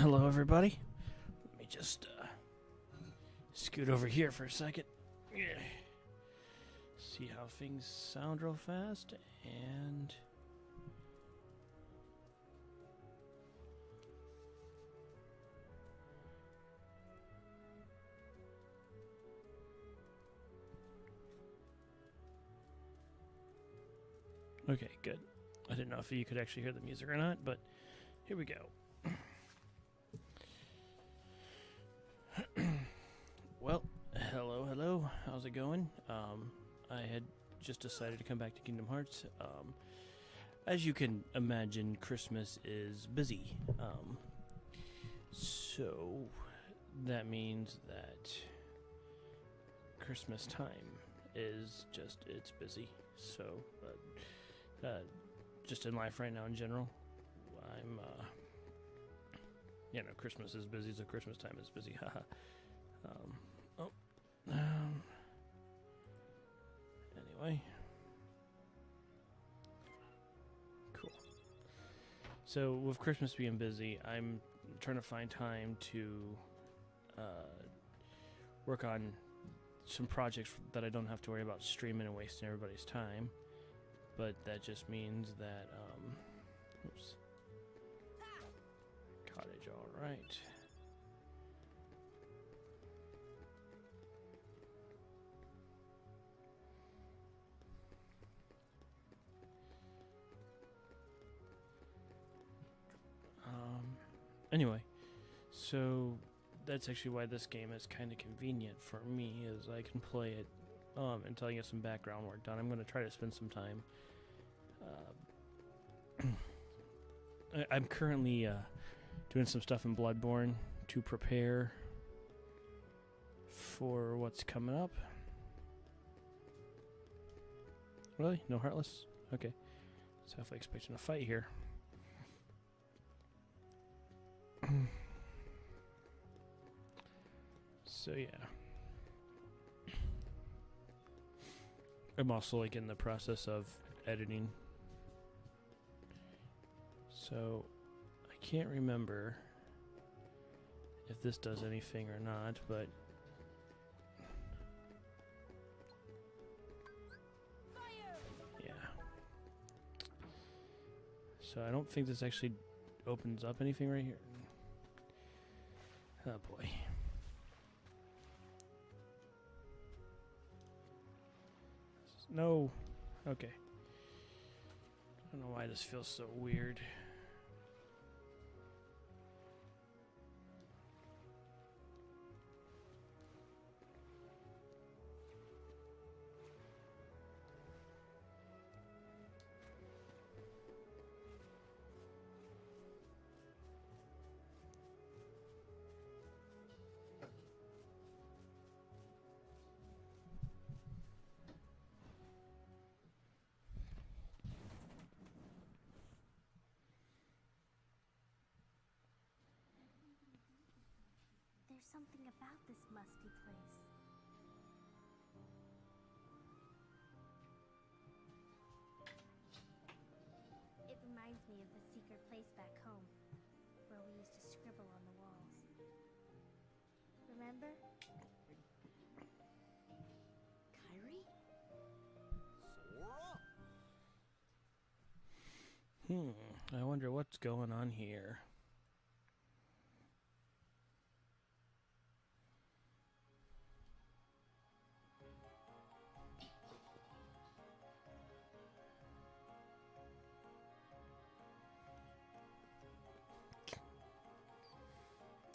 Hello, everybody. Let me just scoot over here for a second. Yeah. See how things sound real fast, and okay, good. I didn't know if you could actually hear the music or not, but here we go. Well, hello. How's it going? I had just decided to come back to Kingdom Hearts. As you can imagine, Christmas is busy. So that means that Christmas time is it's busy. So, just in life right now in general, I'm, Christmas is busy, so Christmas time is busy. Haha. Anyway. Cool. So, with Christmas being busy, I'm trying to find time to work on some projects that I don't have to worry about streaming and wasting everybody's time. But that just means that, oops. Cottage, alright. Anyway, so that's actually why this game is kind of convenient for me, is I can play it until I get some background work done. I'm going to try to spend some time. I'm currently doing some stuff in Bloodborne to prepare for what's coming up. Really? No Heartless? Okay. So if I expecting a fight here. So yeah. I'm also in the process of editing. So I can't remember if this does anything or not, but yeah. So I don't think this actually opens up anything right here. Oh boy. No. Okay. I don't know why this feels so weird. There's something about this musty place. It reminds me of the secret place back home, where we used to scribble on the walls. Remember? Kairi? Sora? I wonder what's going on here.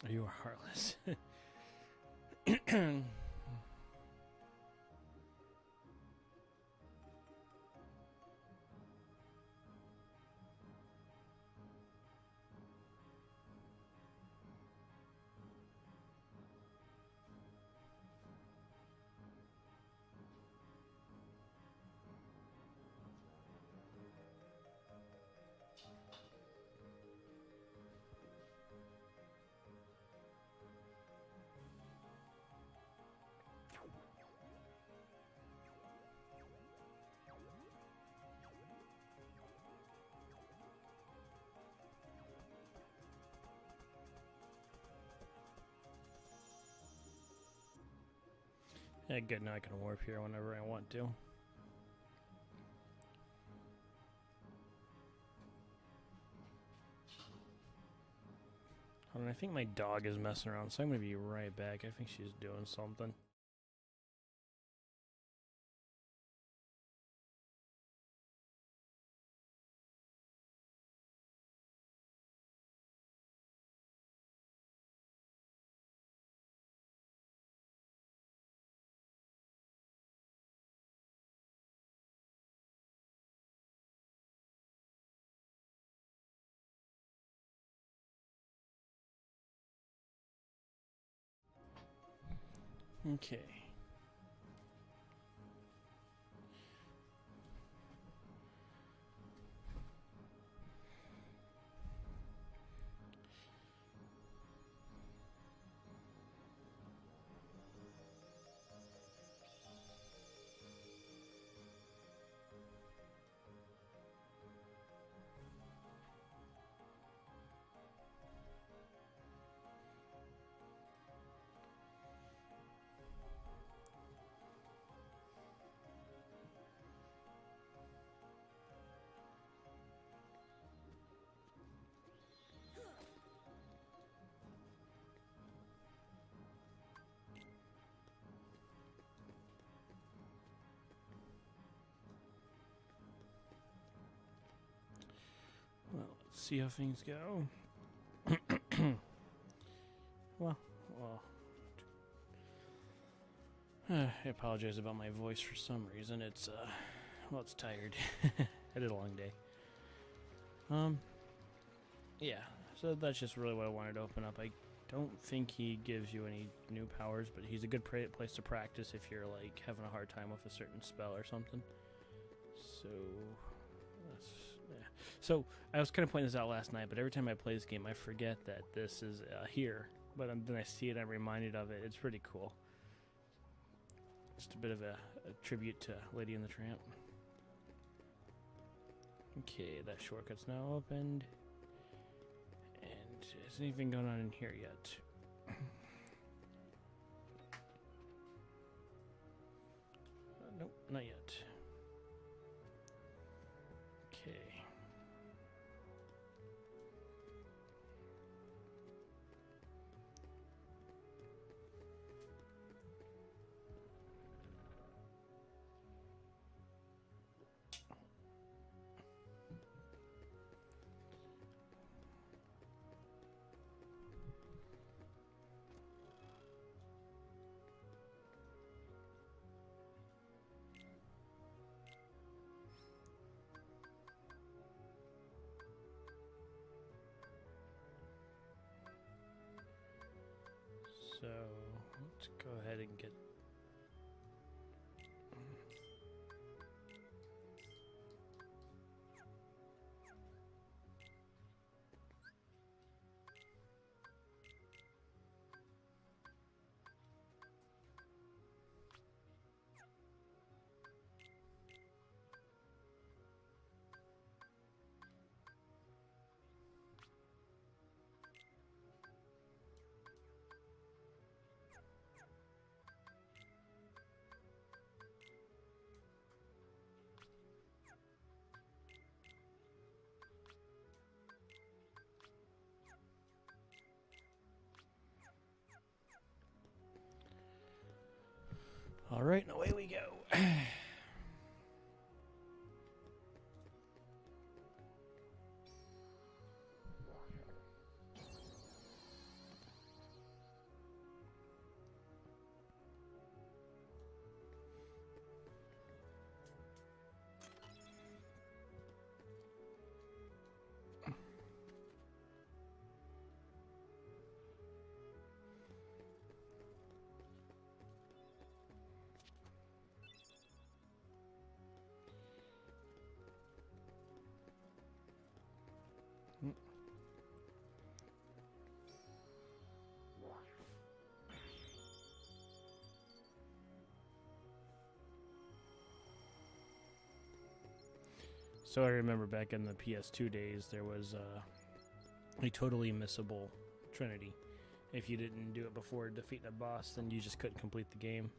You are heartless. Yeah, good. Now I can warp here whenever I want to. And I think my dog is messing around, so I'm going to be right back. I think she's doing something. Okay. Well, let's see how things go. well, I apologize about my voice for some reason. It's, it's tired. I did a long day. Yeah, so that's just really what I wanted to open up. I don't think he gives you any new powers, but he's a good place to practice if you're, like, having a hard time with a certain spell or something. So, yeah. So, I was kind of pointing this out last night, but every time I play this game, I forget that this is here. But then I see it and I'm reminded of it. It's pretty cool. Just a bit of a tribute to Lady and the Tramp. Okay, that shortcut's now opened. And is anything going on in here yet? Nope, not yet. Okay. So, let's go ahead and get... All right, and away we go. So I remember back in the PS2 days, there was a totally missable Trinity. If you didn't do it before defeating a boss, then you just couldn't complete the game.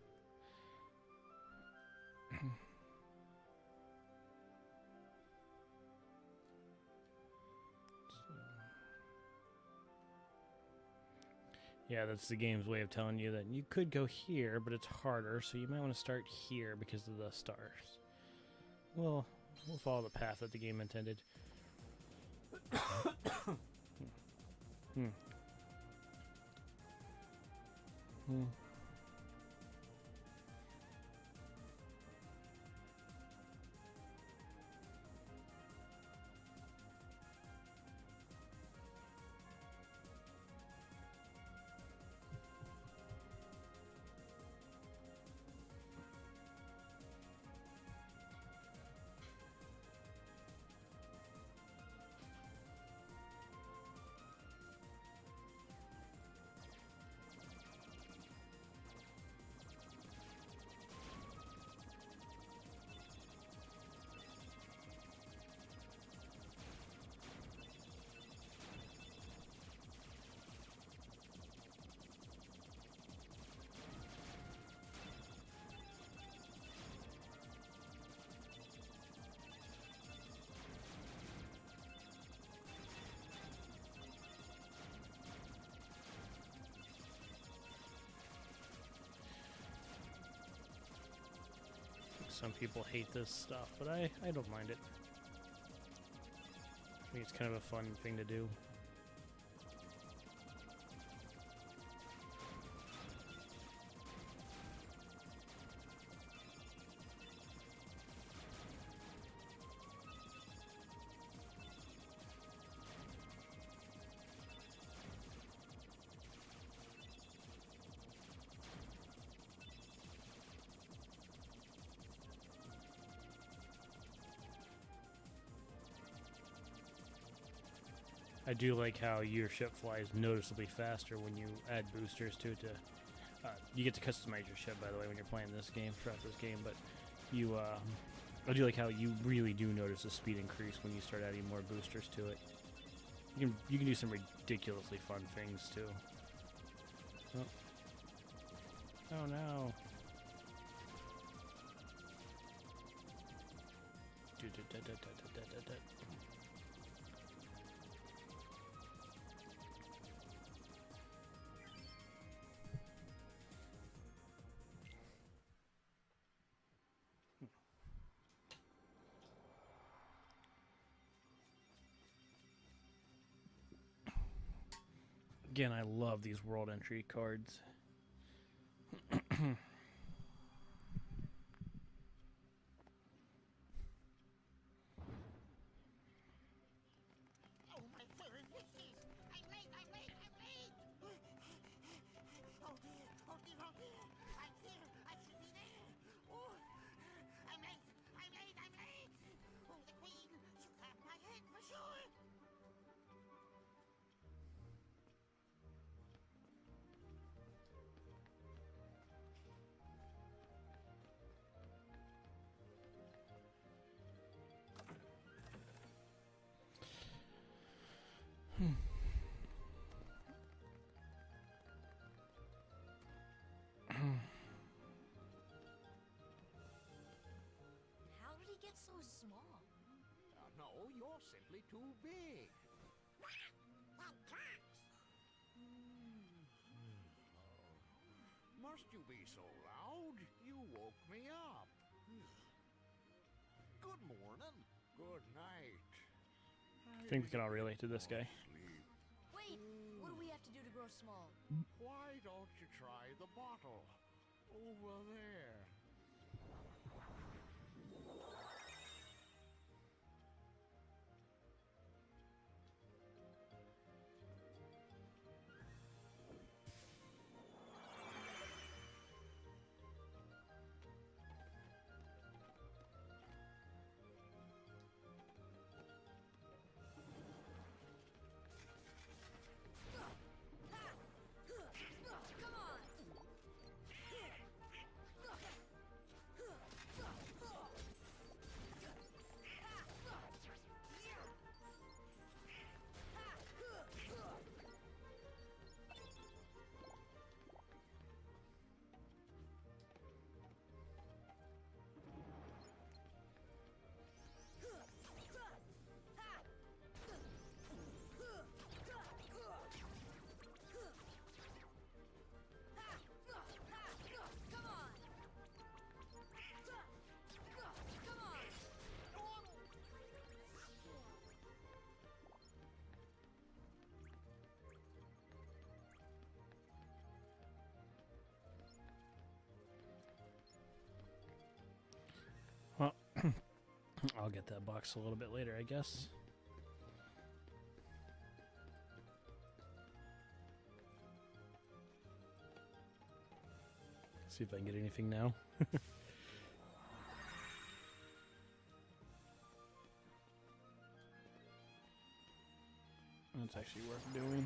Yeah, that's the game's way of telling you that you could go here, but it's harder, so you might want to start here because of the stars. Well, we'll follow the path that the game intended. Hmm. Hmm. Some people hate this stuff, but I don't mind it. I think it's kind of a fun thing to do. I do like how your ship flies noticeably faster when you add boosters to it. You get to customize your ship, by the way, when you're playing this game, throughout this game, but I do like how you really do notice the speed increase when you start adding more boosters to it. You can do some ridiculously fun things, too. Oh no. Again, I love these world entry cards. Oh, my furry wishes! I'm late! I'm late! I'm late! Oh dear! Oh dear! Oh dear! I'm here! I should be there! Oh, I'm late! I'm late! I'm late! Oh, the queen! She'll clap my head for sure! How did he get so small? No, you're simply too big. That tracks! Must you be so loud? You woke me up. Good morning. Good night. I think we can all relate to this guy. Sleep. Wait, what do we have to do to grow small? Why don't you try the bottle? Over there. Come on! I'll get that box a little bit later, I guess. See if I can get anything now. That's actually worth doing.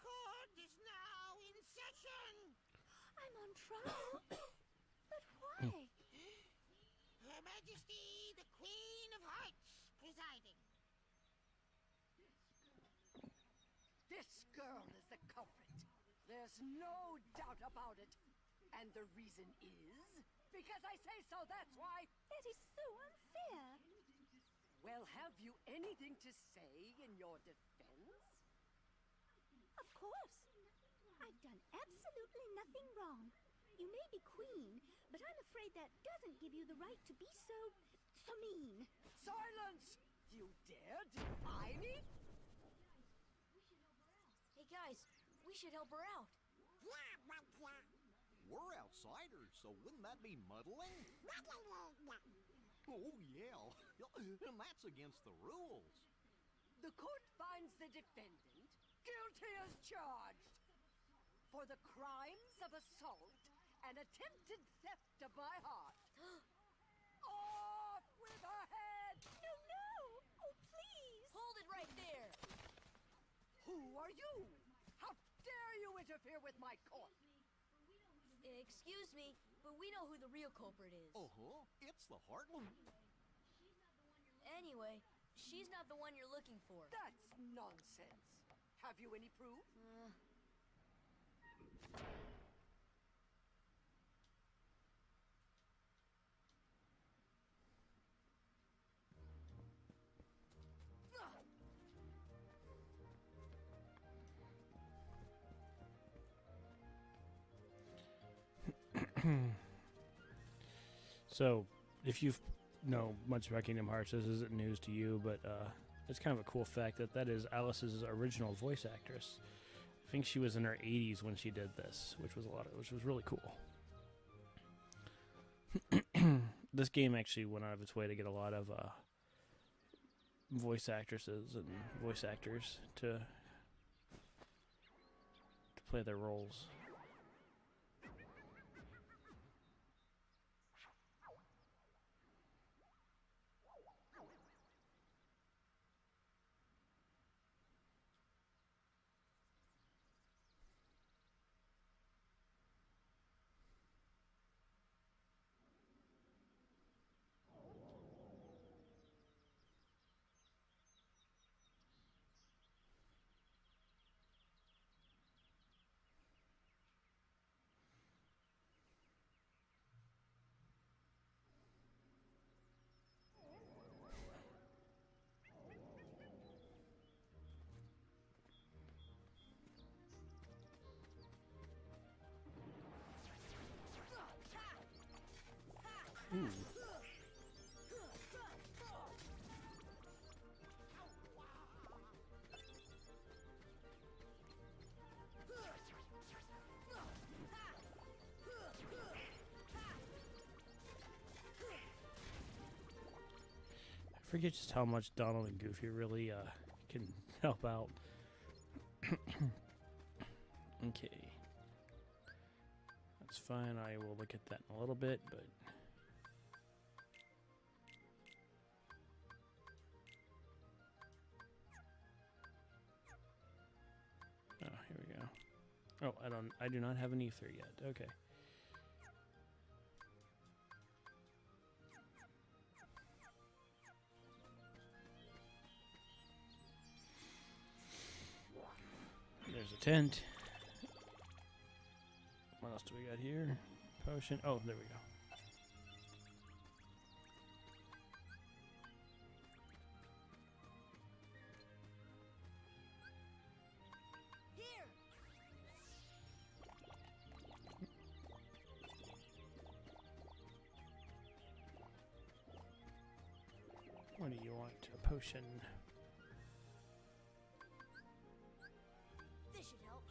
Court is now in session. I'm on trial. But why? Her Majesty, the Queen of Hearts, presiding. This girl is the culprit. There's no doubt about it. And the reason is because I say so, that's why. That is so unfair. Well, have you anything to say in your defense? Of course. I've done absolutely nothing wrong. You may be queen, but I'm afraid that doesn't give you the right to be so mean. Silence! You dare defy me? Hey guys, we should help her out. Yeah, but We're outsiders, so wouldn't that be muddling? Oh, yeah. And that's against the rules. The court finds the defendant guilty as charged for the crimes of assault and attempted theft of my heart. Off with her head! No, no! Oh, please! Hold it right there. Who are you? How dare you interfere with my court? Excuse me, but we know who the real culprit is. Uh-huh. It's the Heartland. Anyway, she's not the one you're looking for. That's nonsense. Have you any proof? So, if you know much about Kingdom Hearts, this isn't news to you, but it's kind of a cool fact that that is Alice's original voice actress. I think she was in her 80s when she did this, which was really cool. This game actually went out of its way to get a lot of voice actresses and voice actors to play their roles. Ooh. I forget just how much Donald and Goofy really can help out. Okay. That's fine. I will look at that in a little bit, but oh, here we go. Oh, I do not have an ether yet. Okay. tent. What else do we got here? Potion. Oh, there we go. Here. What do you want? A potion. This should help.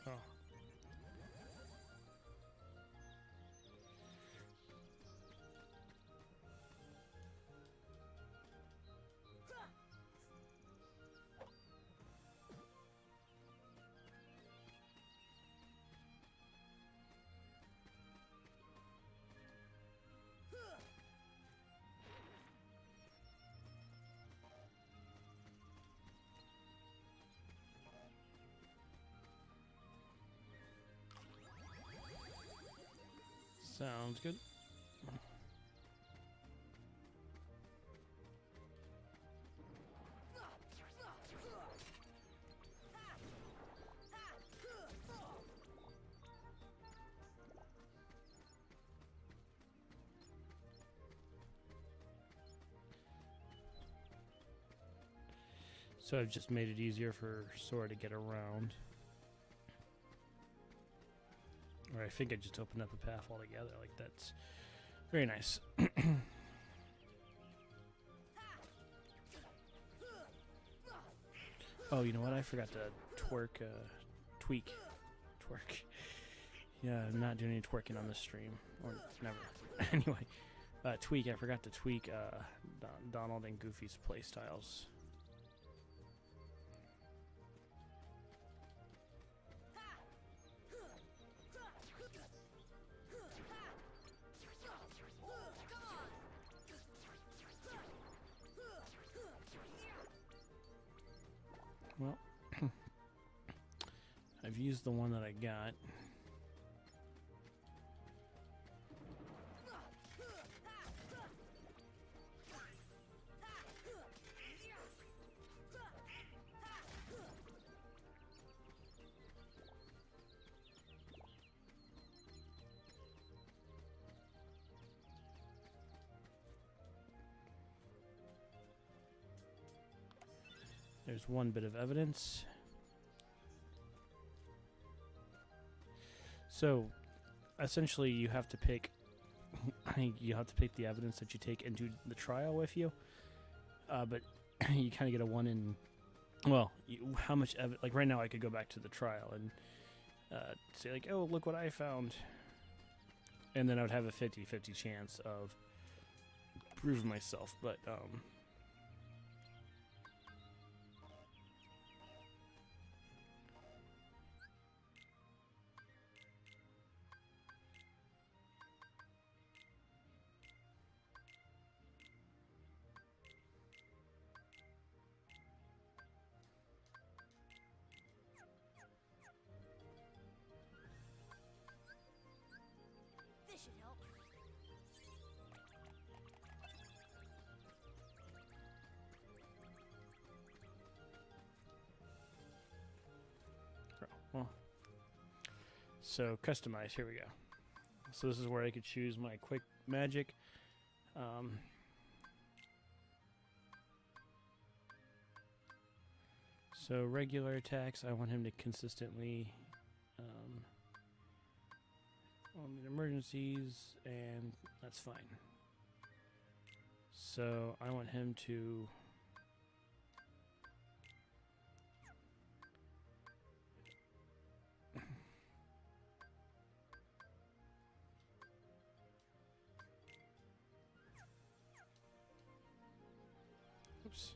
Oh. Sounds good. So I've just made it easier for Sora to get around. Or I think I just opened up a path altogether. Like, that's very nice. Oh, you know what? I forgot to tweak. Twerk. Yeah, I'm not doing any twerking on this stream. Or never. Anyway, tweak. I forgot to tweak Donald and Goofy's playstyles. Well, I've used the one that I got. There's one bit of evidence. So, essentially, you have to pick. You have to pick the evidence that you take into the trial with you. But you kind of get a one in. Well, how much like right now, I could go back to the trial and say like, "Oh, look what I found," and then I would have a 50-50 chance of proving myself. But This should help. well, so customize. Here we go. So this is where I could choose my quick magic. So regular attacks, I want him to consistently on the emergencies, and that's fine. So I want him to oops.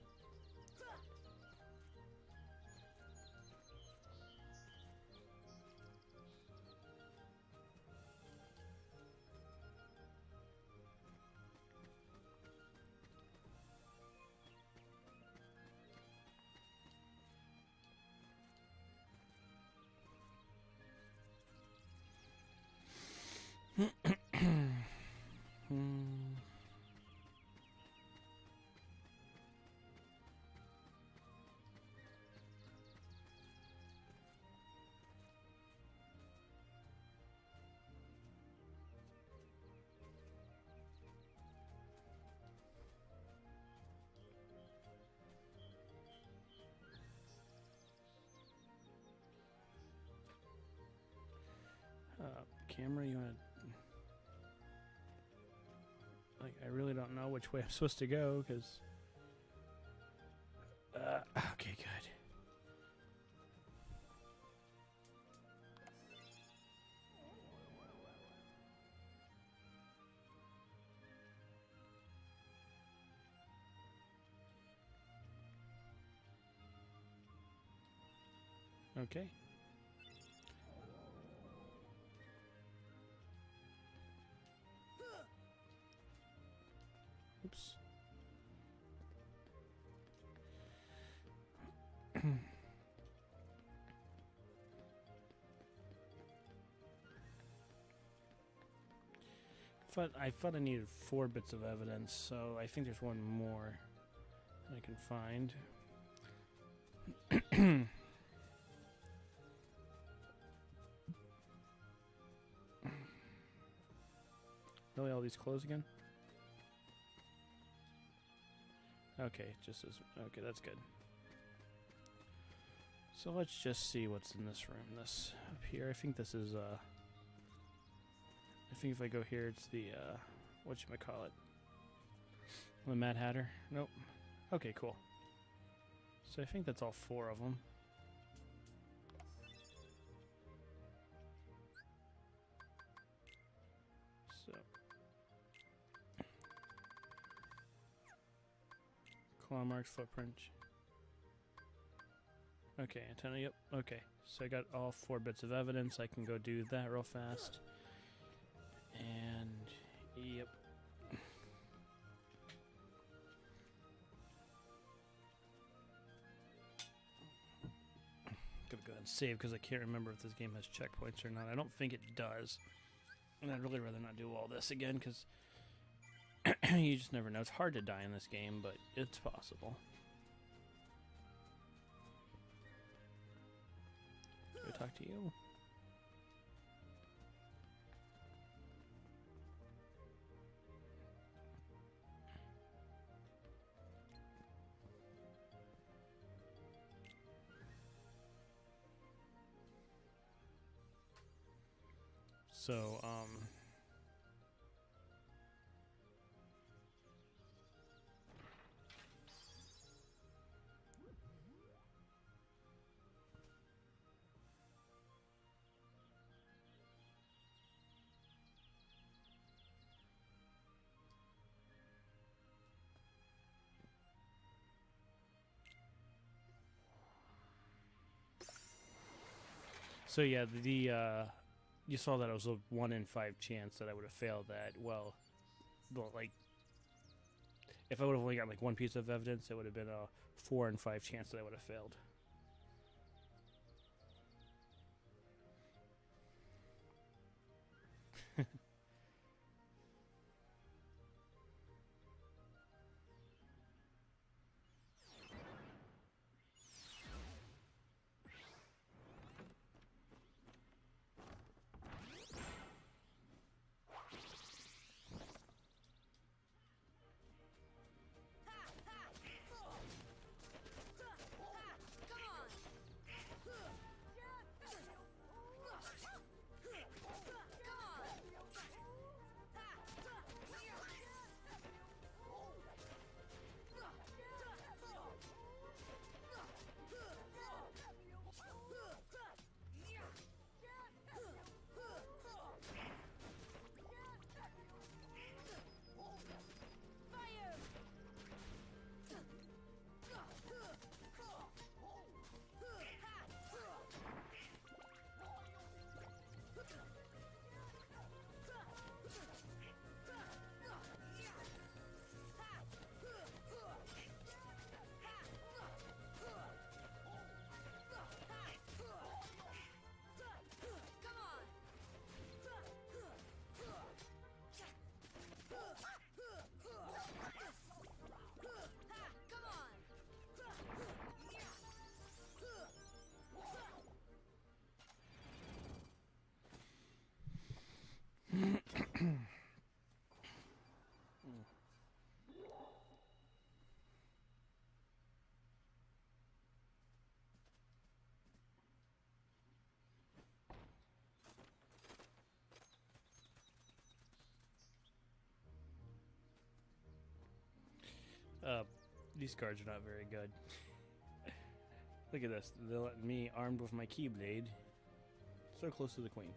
Camera, you wanna... Like, I really don't know which way I'm supposed to go, because... okay, good. Okay. Oops. I thought I needed 4 bits of evidence, so I think there's one more I can find. Really, all these close again? Okay, just as... Okay, that's good. So let's just see what's in this room. This up here, I think this is, I think if I go here, it's the, whatchamacallit? The Mad Hatter? Nope. Okay, cool. So I think that's all 4 of them. So... Claw marks, footprint. Okay, antenna, yep, okay. So I got all 4 bits of evidence. I can go do that real fast. And, yep. Gonna go ahead and save because I can't remember if this game has checkpoints or not. I don't think it does. And I'd really rather not do all this again because you just never know. It's hard to die in this game, but it's possible. Go talk to you. So, yeah, you saw that it was a 1 in 5 chance that I would have failed that. Well, like, if I would have only got like 1 piece of evidence, it would have been a 4 in 5 chance that I would have failed. These cards are not very good. Look at this. They're letting me armed with my Keyblade so close to the queen.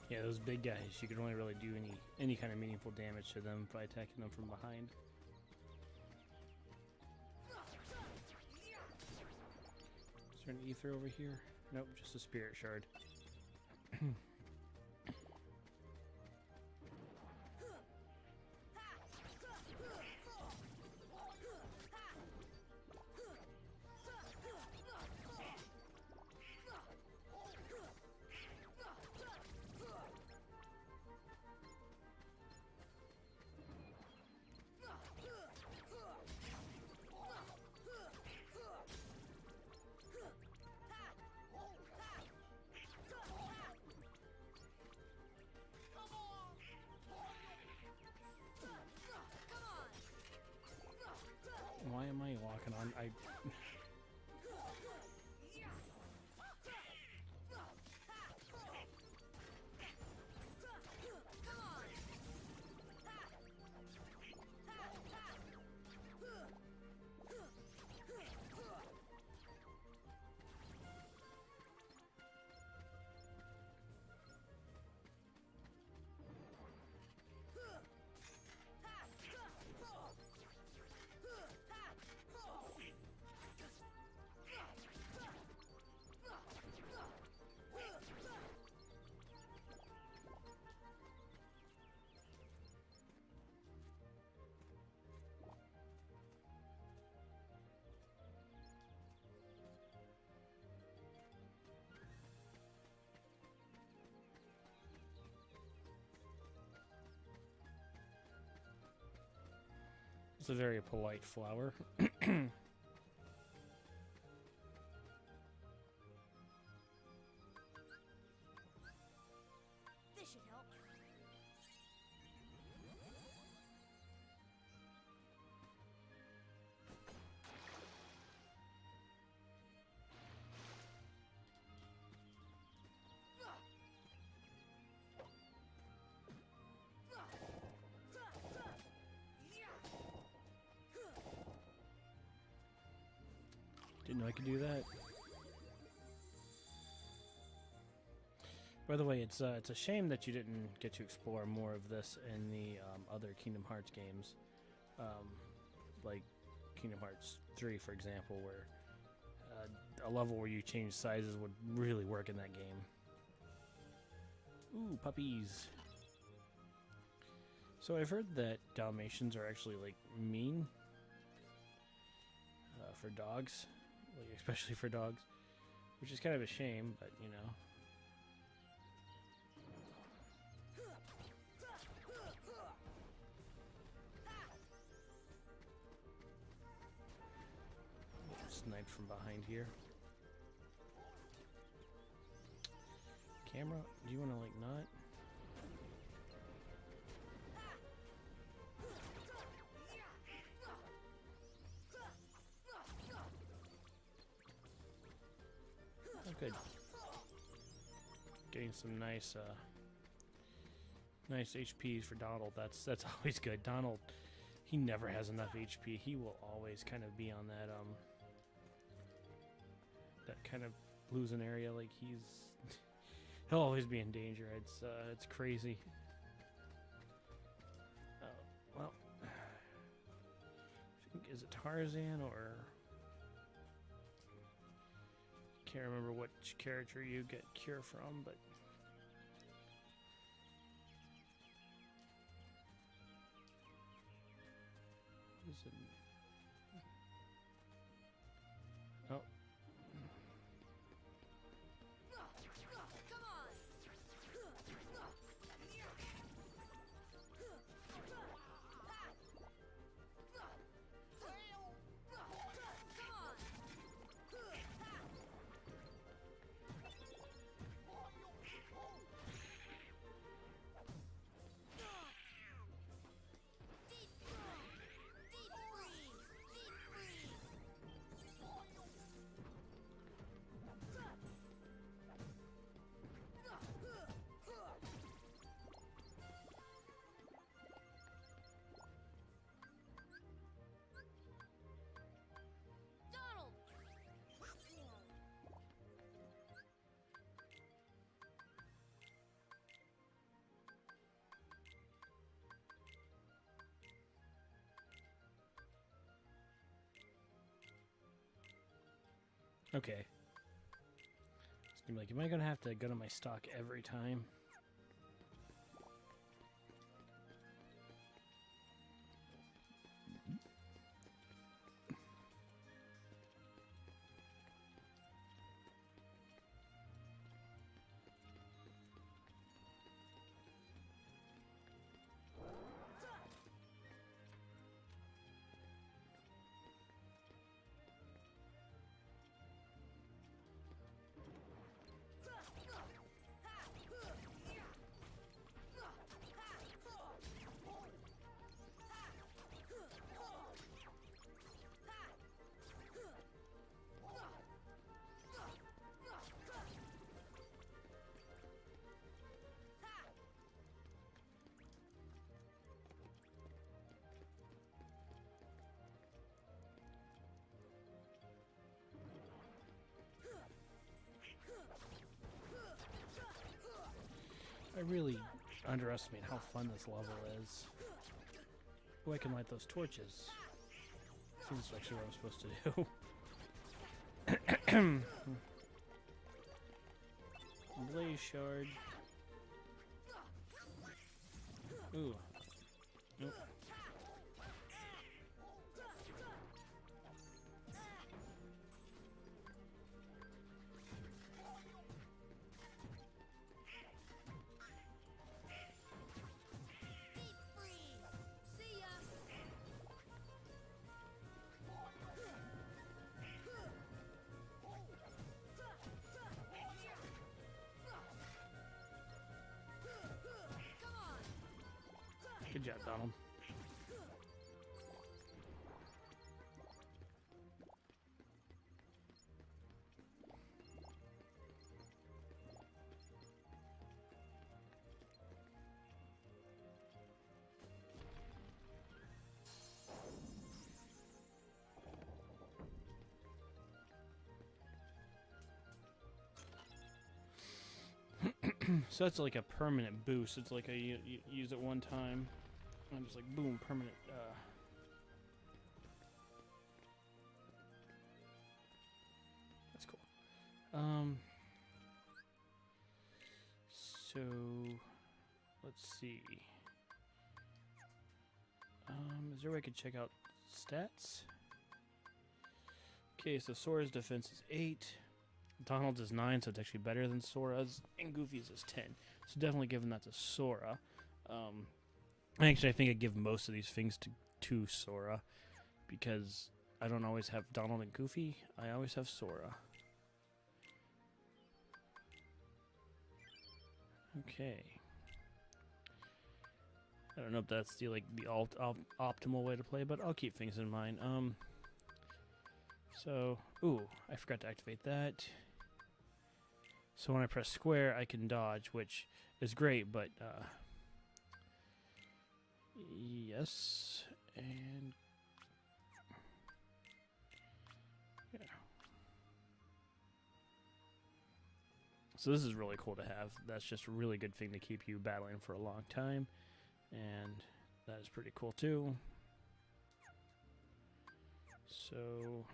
Yeah, those big guys, you can only really do any kind of meaningful damage to them by attacking them from behind. Is there an ether over here? Nope, just a spirit shard. Why am I walking on? It's a very polite flower. This should help. Didn't know I could do that. By the way, it's a shame that you didn't get to explore more of this in the other Kingdom Hearts games, like Kingdom Hearts 3, for example, where a level where you change sizes would really work in that game. Ooh, puppies. So I've heard that Dalmatians are actually like mean for dogs, like especially for dogs, which is kind of a shame, but you know. Sniped from behind here. Camera, do you want to like not? Oh, good. Getting some nice Nice HP for Donald. That's always good. Donald, he never has enough HP. He will always kind of be on that kind of losing area. Like he'll always be in danger. It's crazy. Well, I think, is it Tarzan or can't remember which character you get cure from, but. Oh. Donald! Okay. It's gonna be like, am I gonna have to go to my stock every time? I really underestimate how fun this level is. Oh, I can light those torches. Seems actually what I'm supposed to do. Blaze shard. Ooh. Nope. See ya! Come on! Good job, Donald. So that's like a permanent boost. It's like you use it one time, and just like boom, permanent. That's cool. So let's see. Is there a way I could check out stats? Okay, so Sora's defense is 8. Donald's is 9, so it's actually better than Sora's, and Goofy's is 10. So definitely giving that to Sora. Actually, I think I'd give most of these things to Sora, because I don't always have Donald and Goofy. I always have Sora. Okay. I don't know if that's the optimal way to play, but I'll keep things in mind. So, ooh, I forgot to activate that. So when I press square, I can dodge, which is great, but Yes, and yeah. So this is really cool to have. That's just a really good thing to keep you battling for a long time, and that is pretty cool too. So,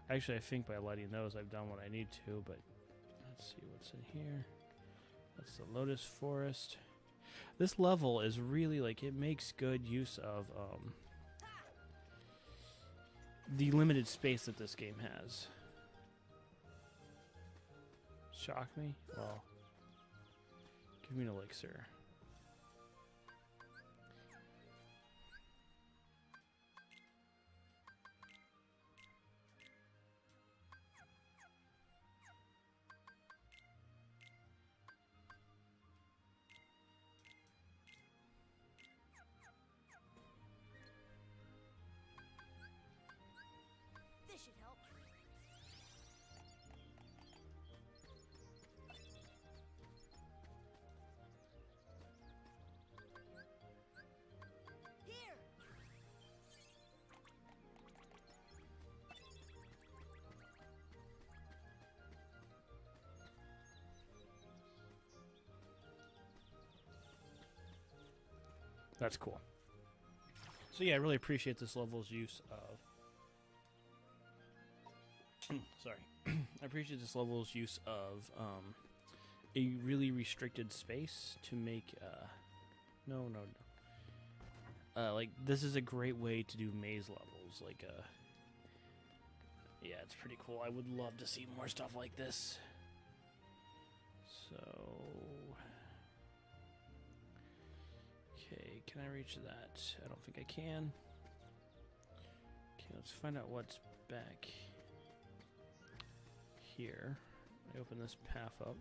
actually I think by lighting those I've done what I need to, but let's see what's in here. That's the Lotus Forest. This level is really, like, it makes good use of the limited space that this game has. Shock me? Well, give me an elixir. This should help. Here. That's cool. So yeah, I really appreciate this level's use of sorry. I appreciate this level's use of a really restricted space to make like, this is a great way to do maze levels. Like, yeah, it's pretty cool. I would love to see more stuff like this. So, okay, can I reach that? I don't think I can. Okay, let's find out what's back here. I open this path up.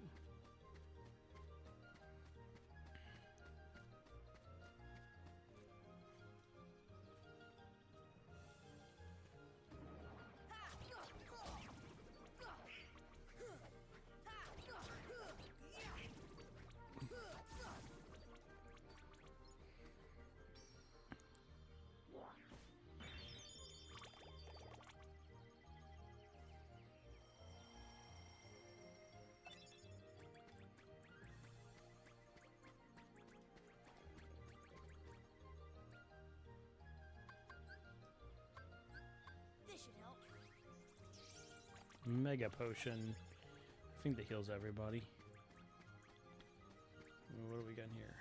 This should help. Mega potion. I think that heals everybody. What do we got here?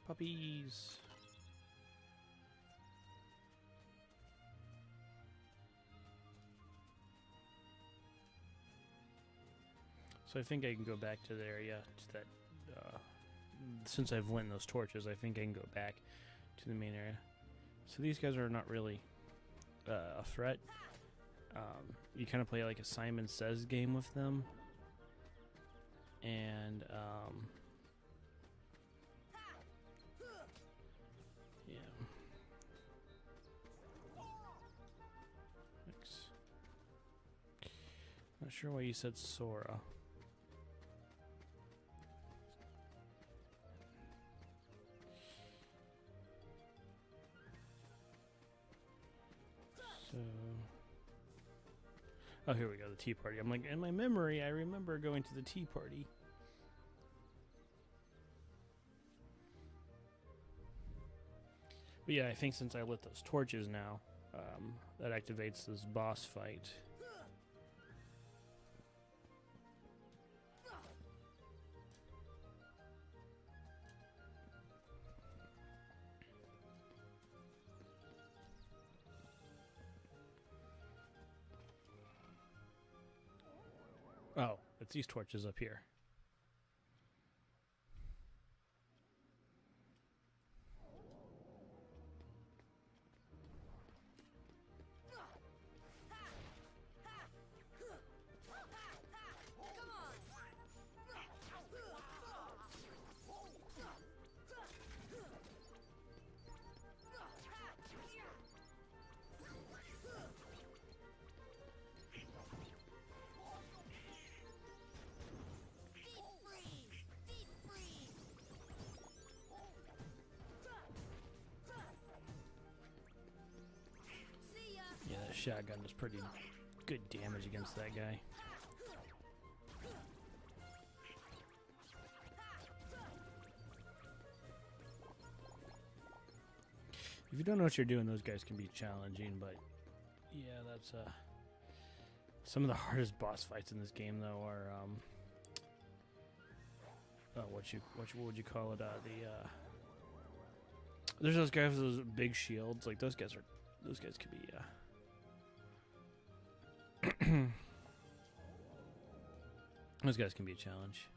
Puppies. So I think I can go back to the area to that. Since I've lit those torches, I think I can go back to the main area. So these guys are not really a threat. You kind of play like a Simon Says game with them, and yeah. Thanks. Not sure why you said Sora. So, oh, here we go, the tea party. I'm like, in my memory, I remember going to the tea party. But yeah, I think since I lit those torches now, that activates this boss fight. Oh, it's these torches up here. shotgun does pretty good damage against that guy. If you don't know what you're doing, those guys can be challenging, but yeah, that's some of the hardest boss fights in this game though are what would you call it? There's those guys with those big shields. Like those guys could be those guys can be a challenge.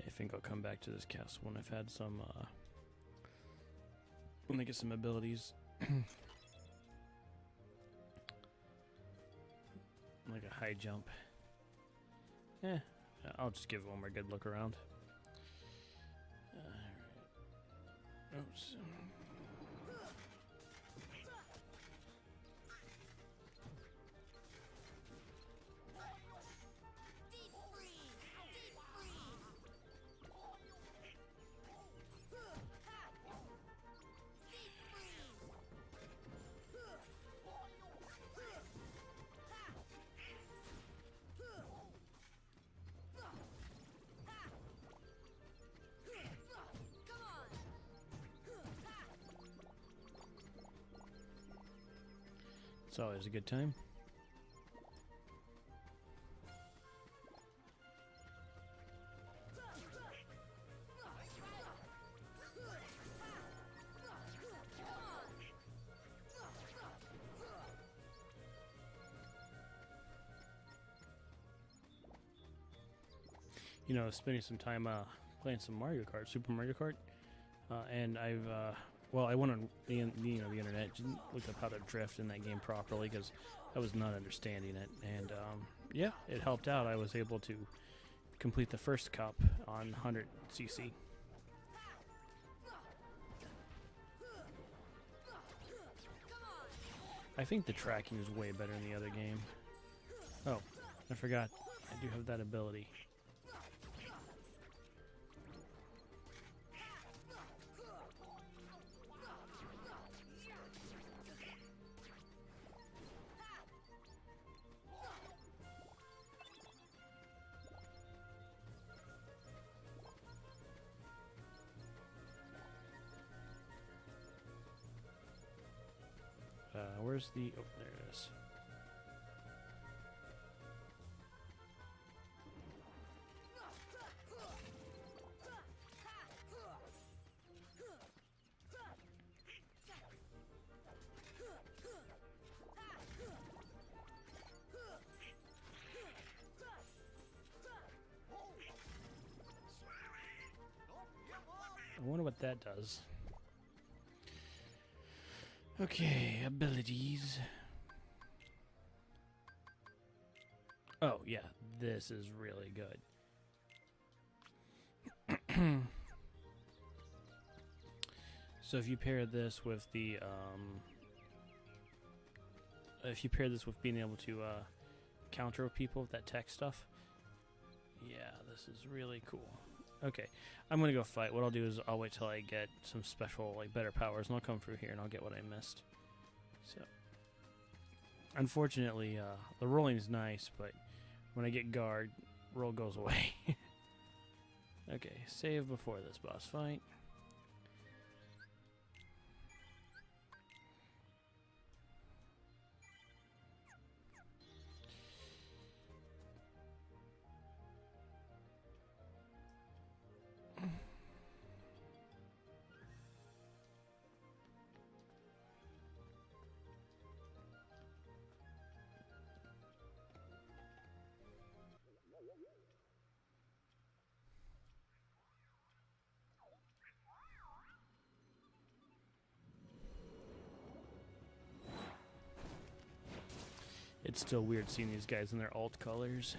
I think I'll come back to this castle when I've had some, when I get some abilities. Like a high jump. I'll just give it one more good look around. Alright. Oops. It's always a good time. You know, spending some time playing some Mario Kart, Super Mario Kart, and I've well, I went on the internet, just looked up how to drift in that game properly because I was not understanding it, and yeah, it helped out. I was able to complete the first cup on 100cc. I think the tracking is way better in the other game. Oh, I forgot. I do have that ability. Where's the... Oh, there it is. I wonder what that does. Okay, abilities. Oh, yeah, this is really good. So if you pair this with the, if you pair this with being able to counter people with that tech stuff, yeah, this is really cool. Okay, I'm gonna go fight. What I'll do is I'll wait till I get some special, like, better powers, and I'll come through here and I'll get what I missed. So, unfortunately, the rolling is nice, but when I get guard, roll goes away. Okay, save before this boss fight. It's still weird seeing these guys in their alt colors.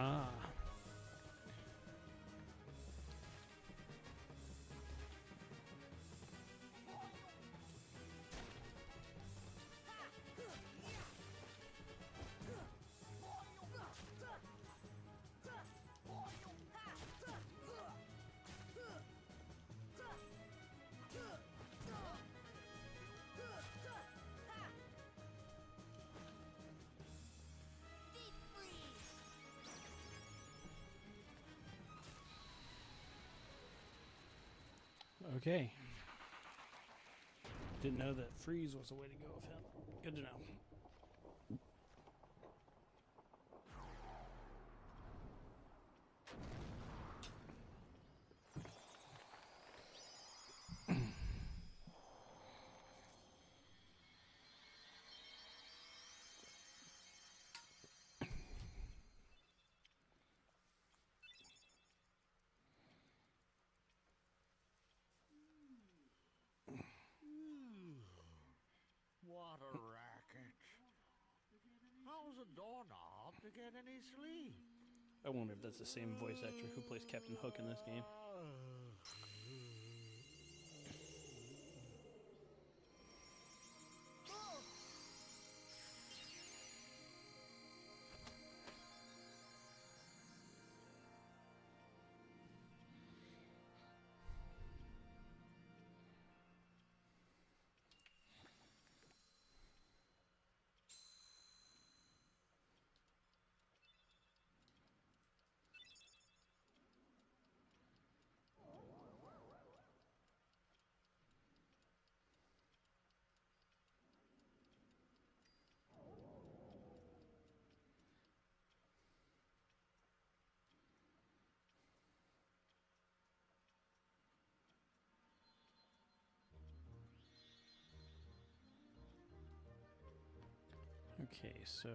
Ah. Okay. Didn't know that freeze was the way to go with him. Good to know. What a racket. How's a doorknob to get any sleep? I wonder if that's the same voice actor who plays Captain Hook in this game. Okay, so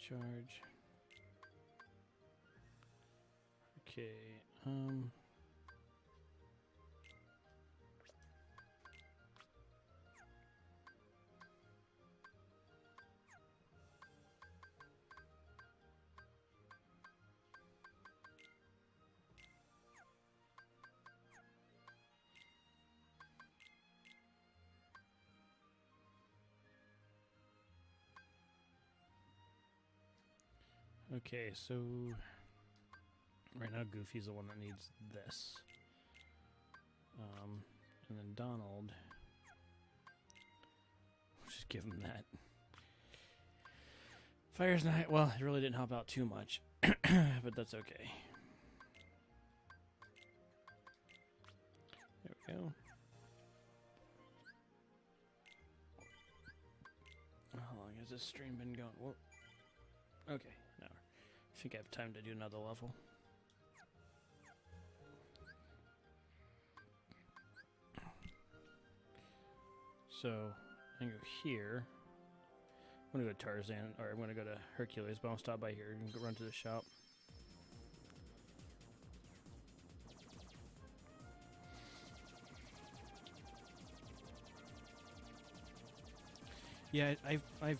charge. Okay, okay, so right now Goofy's the one that needs this. And then Donald, we'll just give him that. Fire's not, well, it really didn't help out too much, but that's okay. There we go. How long has this stream been going? Whoa. Okay, now I think I have time to do another level. So I'm gonna go here. I'm gonna go to Tarzan, or I'm gonna go to Hercules, but I'll stop by here and go run to the shop. Yeah, I've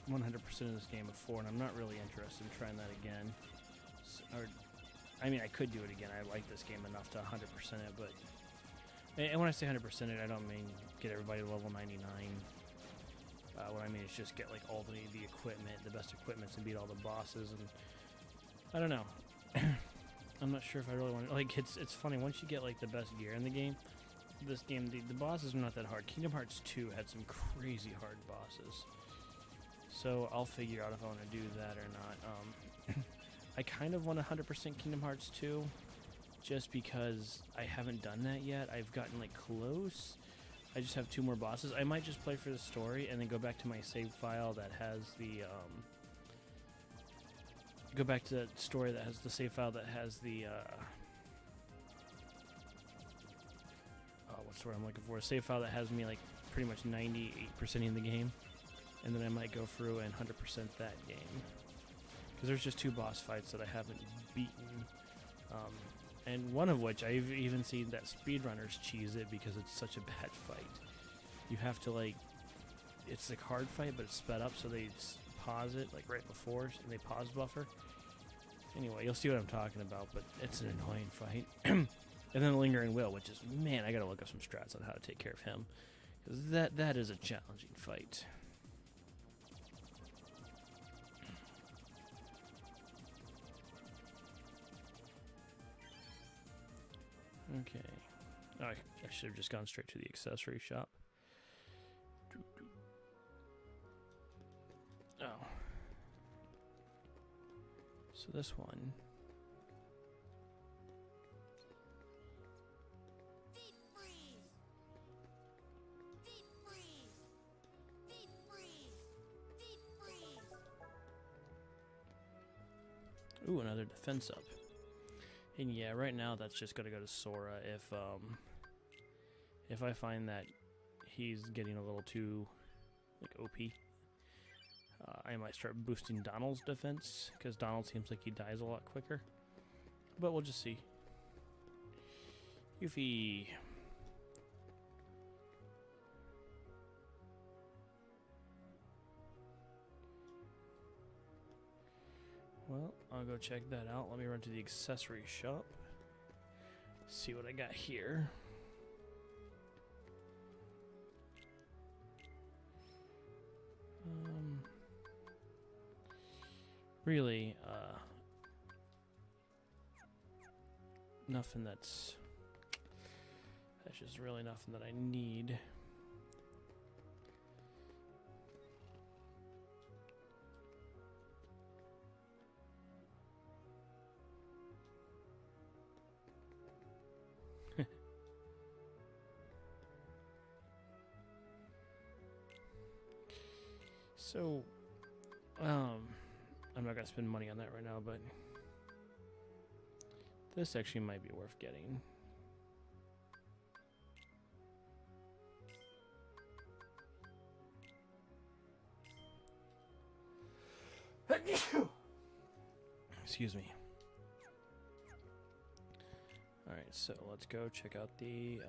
100% of this game before, and I'm not really interested in trying that again. I mean, I could do it again. I like this game enough to 100% it, but... And when I say 100% it, I don't mean get everybody to level 99. What I mean is just get, like, all the equipment, the best equipments, and beat all the bosses, and... I don't know. I'm not sure if I really want to... Like, it's funny, once you get, like, the best gear in the game, this game, the bosses are not that hard. Kingdom Hearts 2 had some crazy hard bosses. So I'll figure out if I want to do that or not. I kind of want 100% Kingdom Hearts 2, just because I haven't done that yet. I've gotten like close. I just have 2 more bosses. I might just play for the story and then go back to my save file that has the go back to that story that has the save file that has the what's the word I'm looking for? A save file that has me like pretty much 98%ing the game. And then I might go through and 100% that game. Because there's just 2 boss fights that I haven't beaten. And one of which I've even seen that speedrunners cheese it because it's such a bad fight. You have to like... It's like hard fight, but it's sped up, so they pause it like right before, and they pause buffer. Anyway, you'll see what I'm talking about, but it's an annoying fight. And then the Lingering Will, which is, man, I gotta look up some strats on how to take care of him, because that is a challenging fight. Okay. Oh, I should have just gone straight to the accessory shop. Oh. So this one. Deep freeze. Deep freeze. Deep freeze. Deep freeze. Ooh, another defense up. And yeah, right now that's just gonna go to Sora if I find that he's getting a little too like OP. I might start boosting Donald's defense, because Donald seems like he dies a lot quicker. But we'll just see. Yuffie. Well, I'll go check that out. Let me run to the accessory shop. See what I got here. Really, nothing that's just really nothing that I need. So, I'm not gonna spend money on that right now, but this actually might be worth getting. Excuse me. Alright, so let's go check out the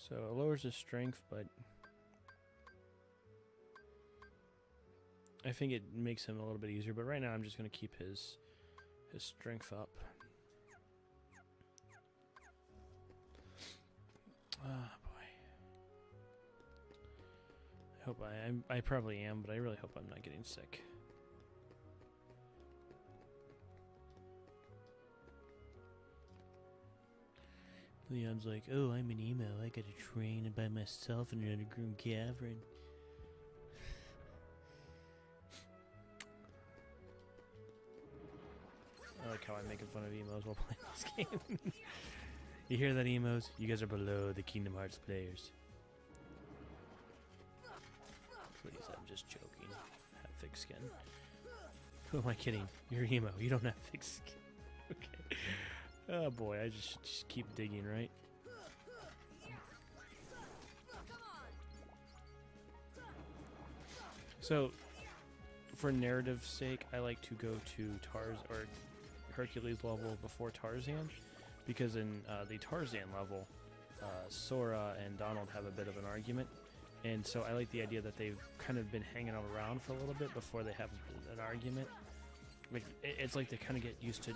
so it lowers his strength, but I think it makes him a little bit easier. But right now I'm just going to keep his strength up. Ah, boy. I hope I probably am, but I really hope I'm not getting sick. Leon's like, oh, I'm an emo. I gotta train by myself in an underground cavern. I like how I'm making fun of emos while playing this game. You hear that, emos? You guys are below the Kingdom Hearts players. Please, I'm just joking. Have thick skin. Who am I kidding? You're emo. You don't have thick skin. Okay. Oh boy, I just keep digging, right? So, for narrative's sake, I like to go to Hercules level before Tarzan, because in the Tarzan level, Sora and Donald have a bit of an argument, and so I like the idea that they've kind of been hanging around for a little bit before they have an argument. Like it's like they kind of get used to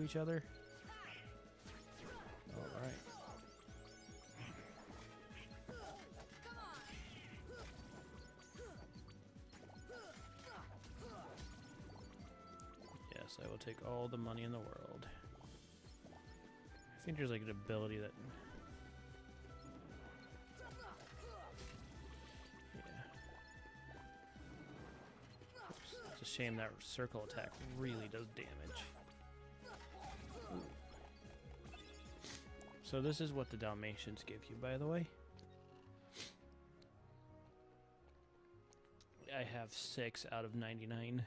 each other. All right. Yes, I will take all the money in the world. I think there's like an ability that... Yeah. It's a shame that circle attack really does damage. Ooh. So this is what the Dalmatians give you, by the way. I have 6 out of 99.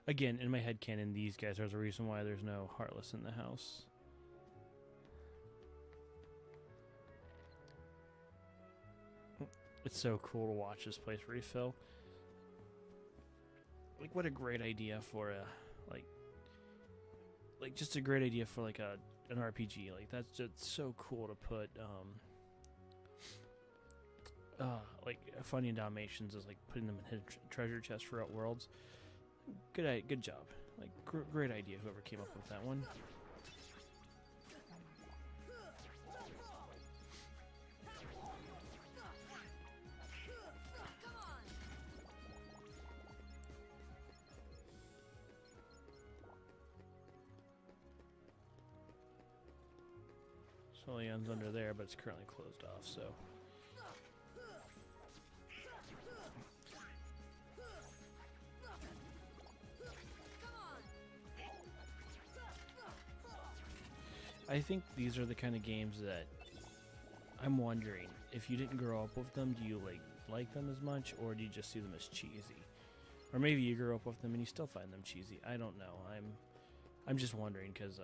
Again, in my headcanon, these guys are the reason why there's no Heartless in the house. It's so cool to watch this place refill. Like, what a great idea for a, like, like just a great idea for like an RPG. Like that's just so cool to put like Funny and Dalmatians is like putting them in hidden treasure chests for Outworlds. Good job. Like great idea whoever came up with that one. Leon's under there, but it's currently closed off, so. I think these are the kind of games that I'm wondering, if you didn't grow up with them, do you like them as much, or do you just see them as cheesy? Or maybe you grew up with them and you still find them cheesy. I don't know. I'm just wondering, because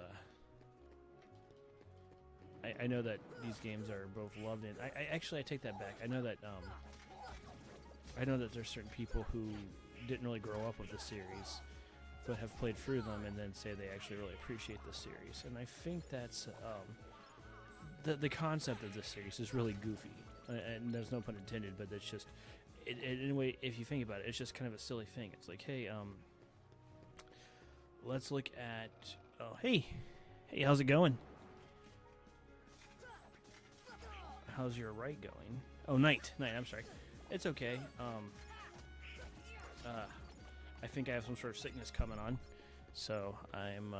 I know that these games are both loved, and I take that back. I know that there's certain people who didn't really grow up with the series, but have played through them and then say they actually really appreciate the series. And I think that's the concept of this series is really goofy, and there's no pun intended, but it's just anyway. If you think about it, it's just kind of a silly thing. It's like, hey, let's look at hey, how's it going? How's your right going? Oh, night. I'm sorry. It's okay. I think I have some sort of sickness coming on, so I'm.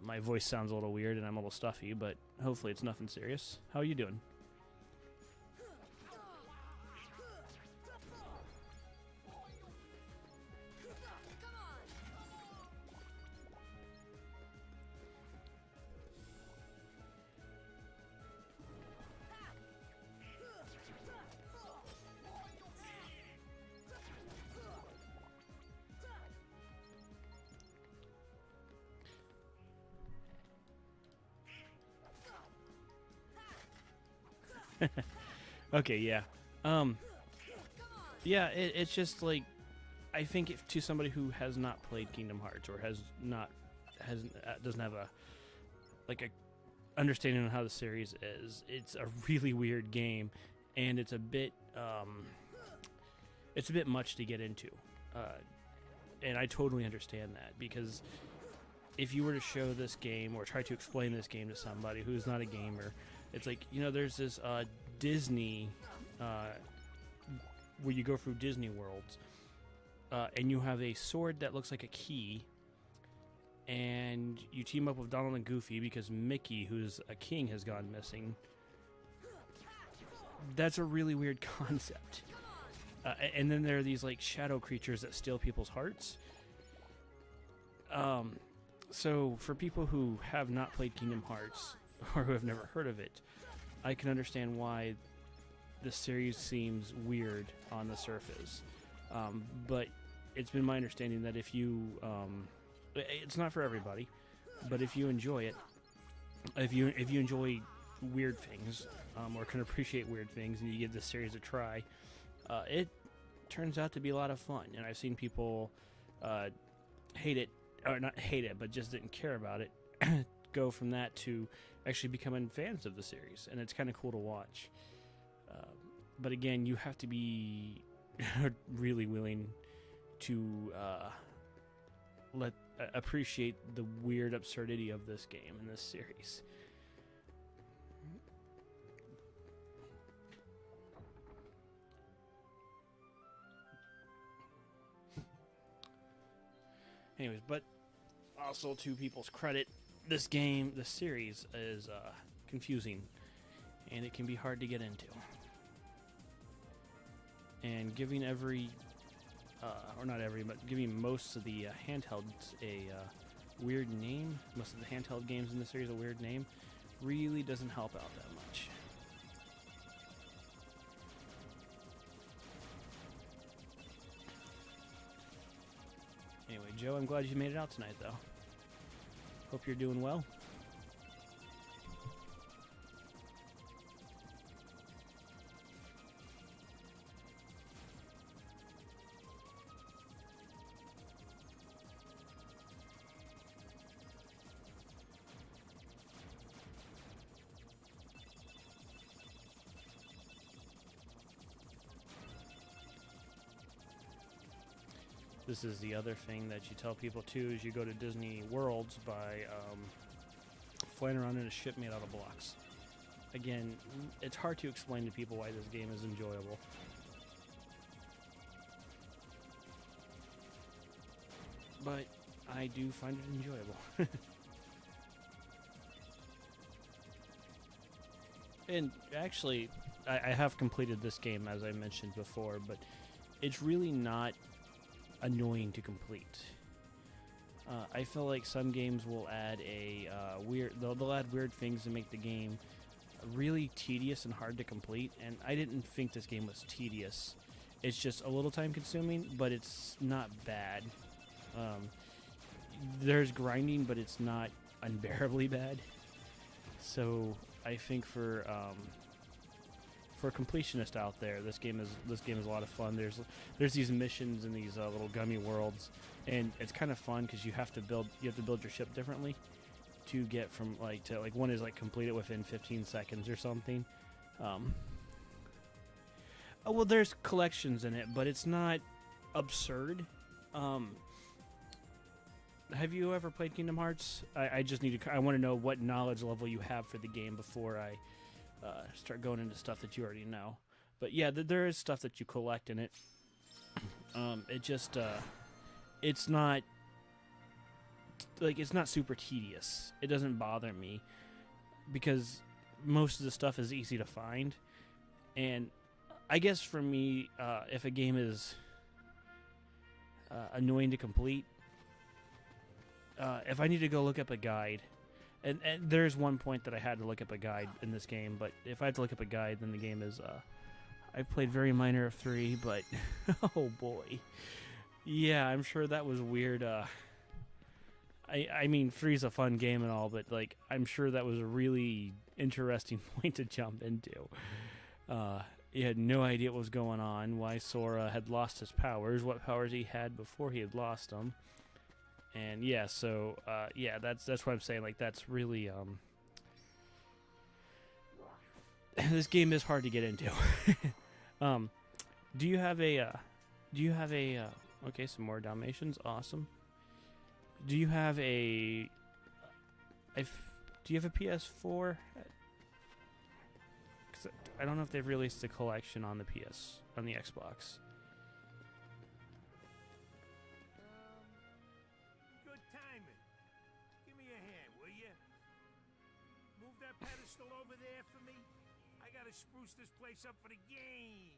My voice sounds a little weird and I'm a little stuffy, but hopefully it's nothing serious. How are you doing? Okay, yeah. Yeah, it's just like, I think if to somebody who has not played Kingdom Hearts or doesn't have a understanding of how the series is, it's a really weird game, and it's a bit much to get into, and I totally understand that, because if you were to show this game or try to explain this game to somebody who's not a gamer, it's like, there's this Disney, where you go through Disney worlds, and you have a sword that looks like a key, and you team up with Donald and Goofy because Mickey, who's a king, has gone missing. That's a really weird concept. And then there are these like shadow creatures that steal people's hearts. So for people who have not played Kingdom Hearts or who have never heard of it, I can understand why the series seems weird on the surface. But it's been my understanding that if you, it's not for everybody, but if you enjoy it, if you enjoy weird things, or can appreciate weird things, and you give this series a try, it turns out to be a lot of fun. And I've seen people hate it, or not hate it, but just didn't care about it, go from that to actually becoming fans of the series, and it's kind of cool to watch. But again, you have to be really willing to appreciate the weird absurdity of this game and this series. Anyways, but also to people's credit, this series is confusing, and it can be hard to get into. And giving or not every, but giving most of the handhelds a weird name, most of the handheld games in the series a weird name, really doesn't help out that much. Anyway, Joe, I'm glad you made it out tonight, though. Hope you're doing well. This is the other thing that you tell people too, is you go to Disney Worlds by flying around in a ship made out of blocks. Again, it's hard to explain to people why this game is enjoyable. But I do find it enjoyable. And actually, I have completed this game, as I mentioned before, but it's really not annoying to complete. I feel like some games will add they'll add weird things to make the game really tedious and hard to complete, and I didn't think this game was tedious. It's just a little time consuming, but it's not bad. There's grinding, but it's not unbearably bad. So I think for a completionist out there, this game is a lot of fun. There's these missions in these little gummy worlds, and it's kind of fun because you have to build your ship differently to get from one is complete it within 15 seconds or something. Well, there's collections in it, but it's not absurd. Have you ever played Kingdom Hearts? I want to know what knowledge level you have for the game before I start going into stuff that you already know. But yeah, there is stuff that you collect in it. It's not it's not super tedious. It doesn't bother me because most of the stuff is easy to find. And I guess for me, if a game is annoying to complete, if I need to go look up a guide, and there's one point that I had to look up a guide in this game, but if I had to look up a guide, then the game is, I played very minor of 3, but, oh boy. Yeah, I'm sure that was weird. I mean, 3's a fun game and all, but, I'm sure that was a really interesting point to jump into. He had no idea what was going on, why Sora had lost his powers, what powers he had before he had lost them. And yeah, so that's what I'm saying. That's really this game is hard to get into. Do you have a okay, some more Dalmatians, awesome. Do you have a PS4? Cuz I don't know if they've released a collection on the Xbox. Over there for me? I gotta spruce this place up for the games.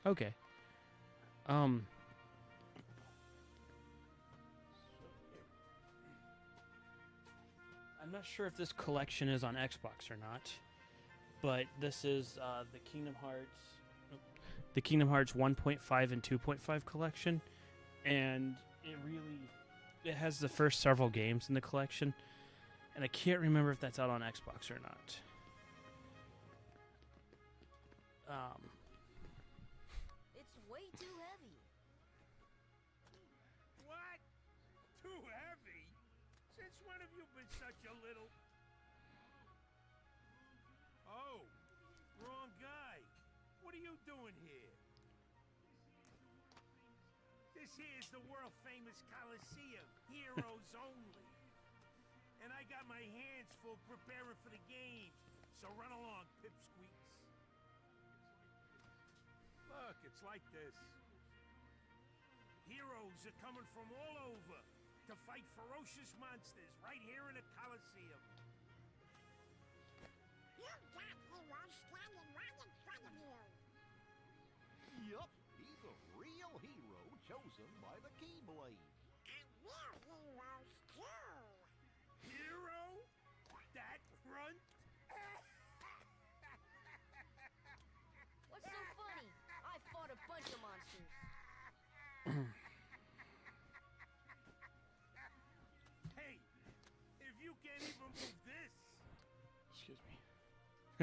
Okay. I'm not sure if this collection is on Xbox or not, but this is the Kingdom Hearts 1.5 and 2.5 collection, and it has the first several games in the collection, and I can't remember if that's out on Xbox or not. It's way too heavy. What? Too heavy? Since when have you been such a little... Oh, wrong guy. What are you doing here? This here's the world-famous Coliseum, heroes only. And I got my hands full preparing for the games, so run along, pipsqueaks. Look, it's like this. Heroes are coming from all over to fight ferocious monsters right here in the Coliseum. You got heroes standing right in front of you. Yup, he's a real hero chosen by the Keyblade. And we're heroes too. Hero? That runt? What's so funny? I fought a bunch of monsters. Hey, if you can't even move this. Excuse me.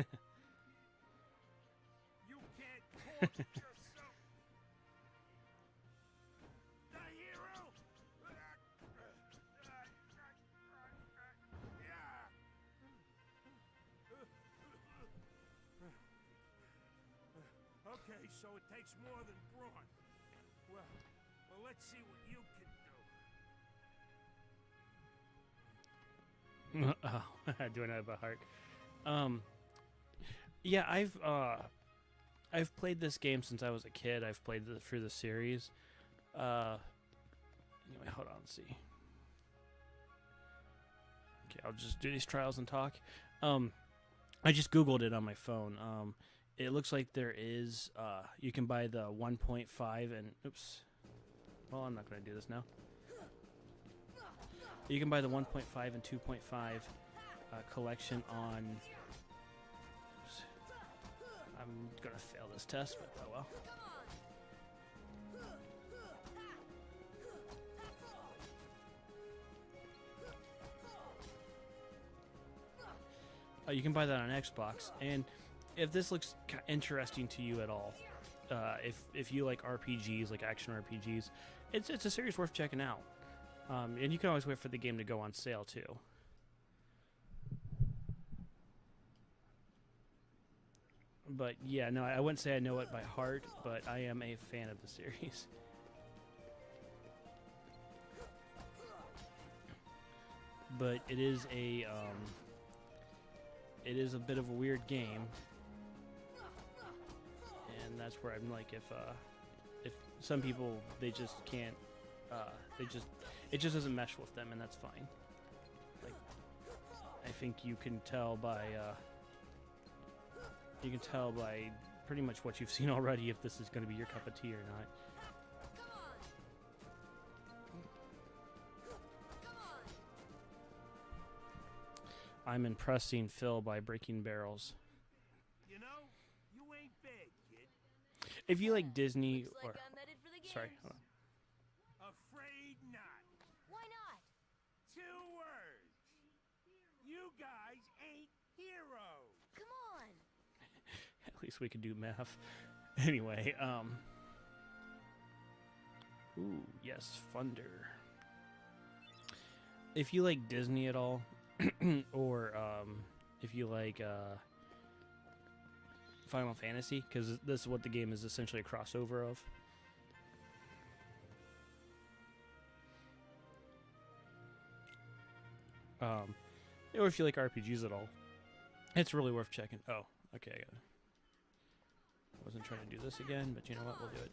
Okay, so it takes more than brawn. Well, let's see what you can do. Oh, do I have a heart? Yeah, I've played this game since I was a kid. I've played through the series. Anyway, hold on, let's see. Okay, I'll just do these trials and talk. I just Googled it on my phone. It looks like there is, you can buy the 1.5 and, oops. Well, I'm not going to do this now. You can buy the 1.5 and 2.5 collection on, oops. I'm going to fail this test, but oh well. You can buy that on Xbox, and if this looks interesting to you at all, if you like RPGs, like action RPGs, it's a series worth checking out. And you can always wait for the game to go on sale too. But yeah, no, I wouldn't say I know it by heart, but I am a fan of the series. But it is a bit of a weird game, and that's where I'm like, if some people, they just can't, it just doesn't mesh with them, and that's fine. Like, I think you can tell by pretty much what you've seen already if this is going to be your cup of tea or not. I'm impressing Phil by breaking barrels. You know, you ain't bad, kid. If you like Disney Looks or like I'm headed for the games. sorry, hold on. Afraid not. Why not? 2 words. You guys ain't heroes. Come on. At least we could do math. Anyway, ooh, yes, Thunder. If you like Disney at all, or if you like Final Fantasy, because this is what the game is essentially a crossover of. Or if you like RPGs at all, it's really worth checking. Oh, okay. I wasn't trying to do this again, but you know what? We'll do it.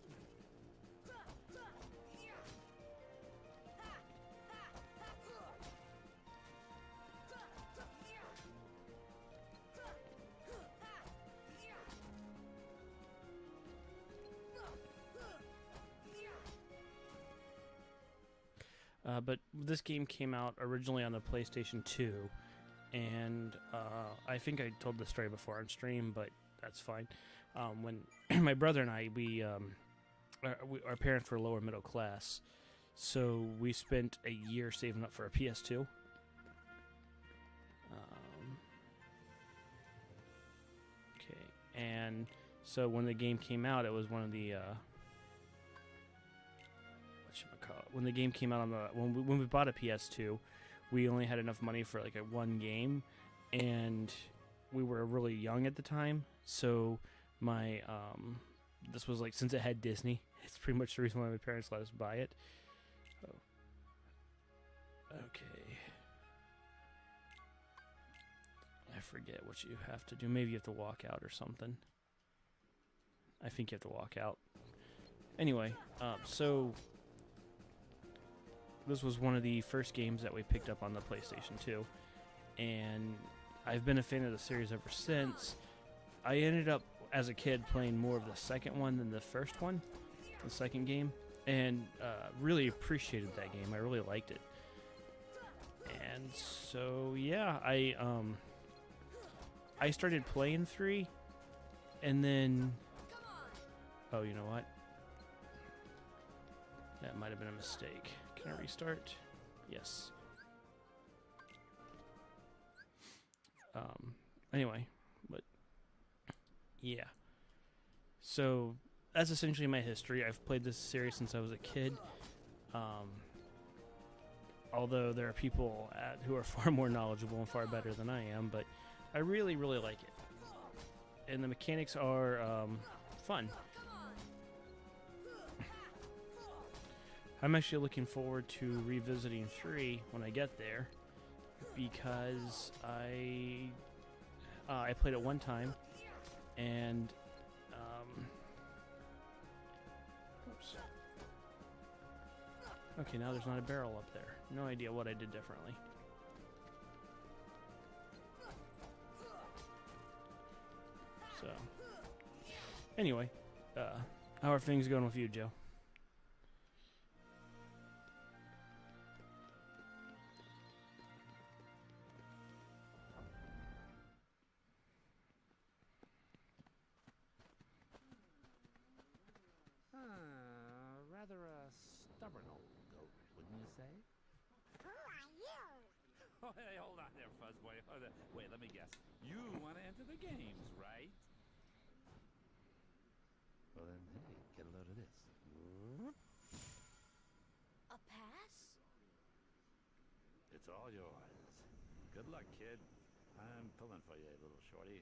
But this game came out originally on the PlayStation 2, and I think I told the story before on stream, but that's fine. When my brother and I, our parents were lower middle class, so we spent a year saving up for a PS2. Okay, and so when the game came out, it was one of the when the game came out on the when we bought a PS2, we only had enough money for like one game, and we were really young at the time. So my this was like, since it had Disney, it's pretty much the reason why my parents let us buy it. Oh. Okay. I forget what you have to do. Maybe you have to walk out or something. I think you have to walk out. Anyway, so this was one of the first games that we picked up on the PlayStation 2, and I've been a fan of the series ever since. I ended up, as a kid, playing more of the second one than the first one, the second game, and really appreciated that game. I really liked it. And so, yeah, I started playing 3, and then, oh, you know what? That might have been a mistake. Can I restart? Yes. Anyway, but yeah. So that's essentially my history. I've played this series since I was a kid. Although there are people who are far more knowledgeable and far better than I am, but I really, really like it. And the mechanics are fun. I'm actually looking forward to revisiting 3 when I get there, because I played it one time, and oops. Okay, now there's not a barrel up there. No idea what I did differently. So, anyway, how are things going with you, Joe? Rather a stubborn old goat, wouldn't you say? Who are you? Oh, hey, hold on there, Fuzzboy. Wait, let me guess. You want to enter the games, right? Well then, hey, get a load of this. A pass? It's all yours. Good luck, kid. I'm pulling for you, little shorty.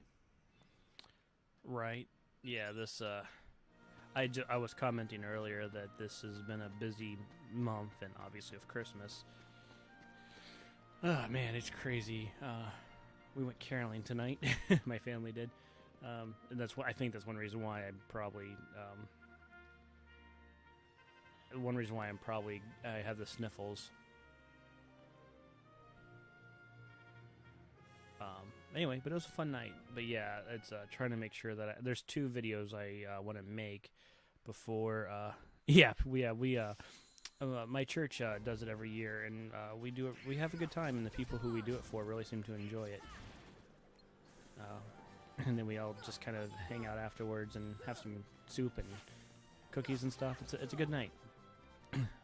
Right. Yeah, this, I was commenting earlier that this has been a busy month, and obviously with Christmas. Oh, man, it's crazy. We went caroling tonight. My family did. And I think that's one reason why I'm probably, I have the sniffles. Anyway, but it was a fun night. But yeah, it's trying to make sure that there's 2 videos I want to make before. My church does it every year, and we do it. We have a good time, and the people who we do it for really seem to enjoy it. And then we all just kind of hang out afterwards and have some soup and cookies and stuff. It's a good night.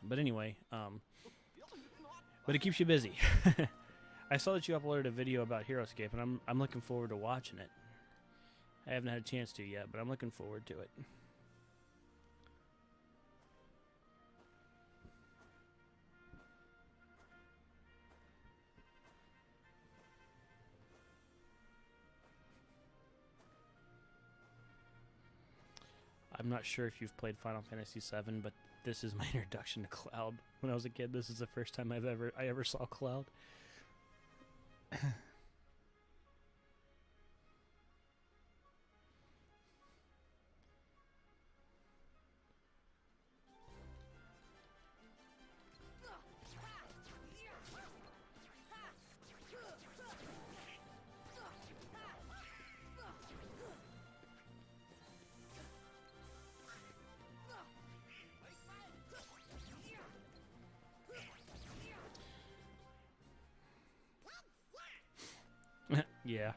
But anyway, but it keeps you busy. I saw that you uploaded a video about HeroScape, and I'm looking forward to watching it. I haven't had a chance to yet, but I'm looking forward to it. I'm not sure if you've played Final Fantasy VII, but this is my introduction to Cloud. When I was a kid, this is the first time I ever saw Cloud. Yeah,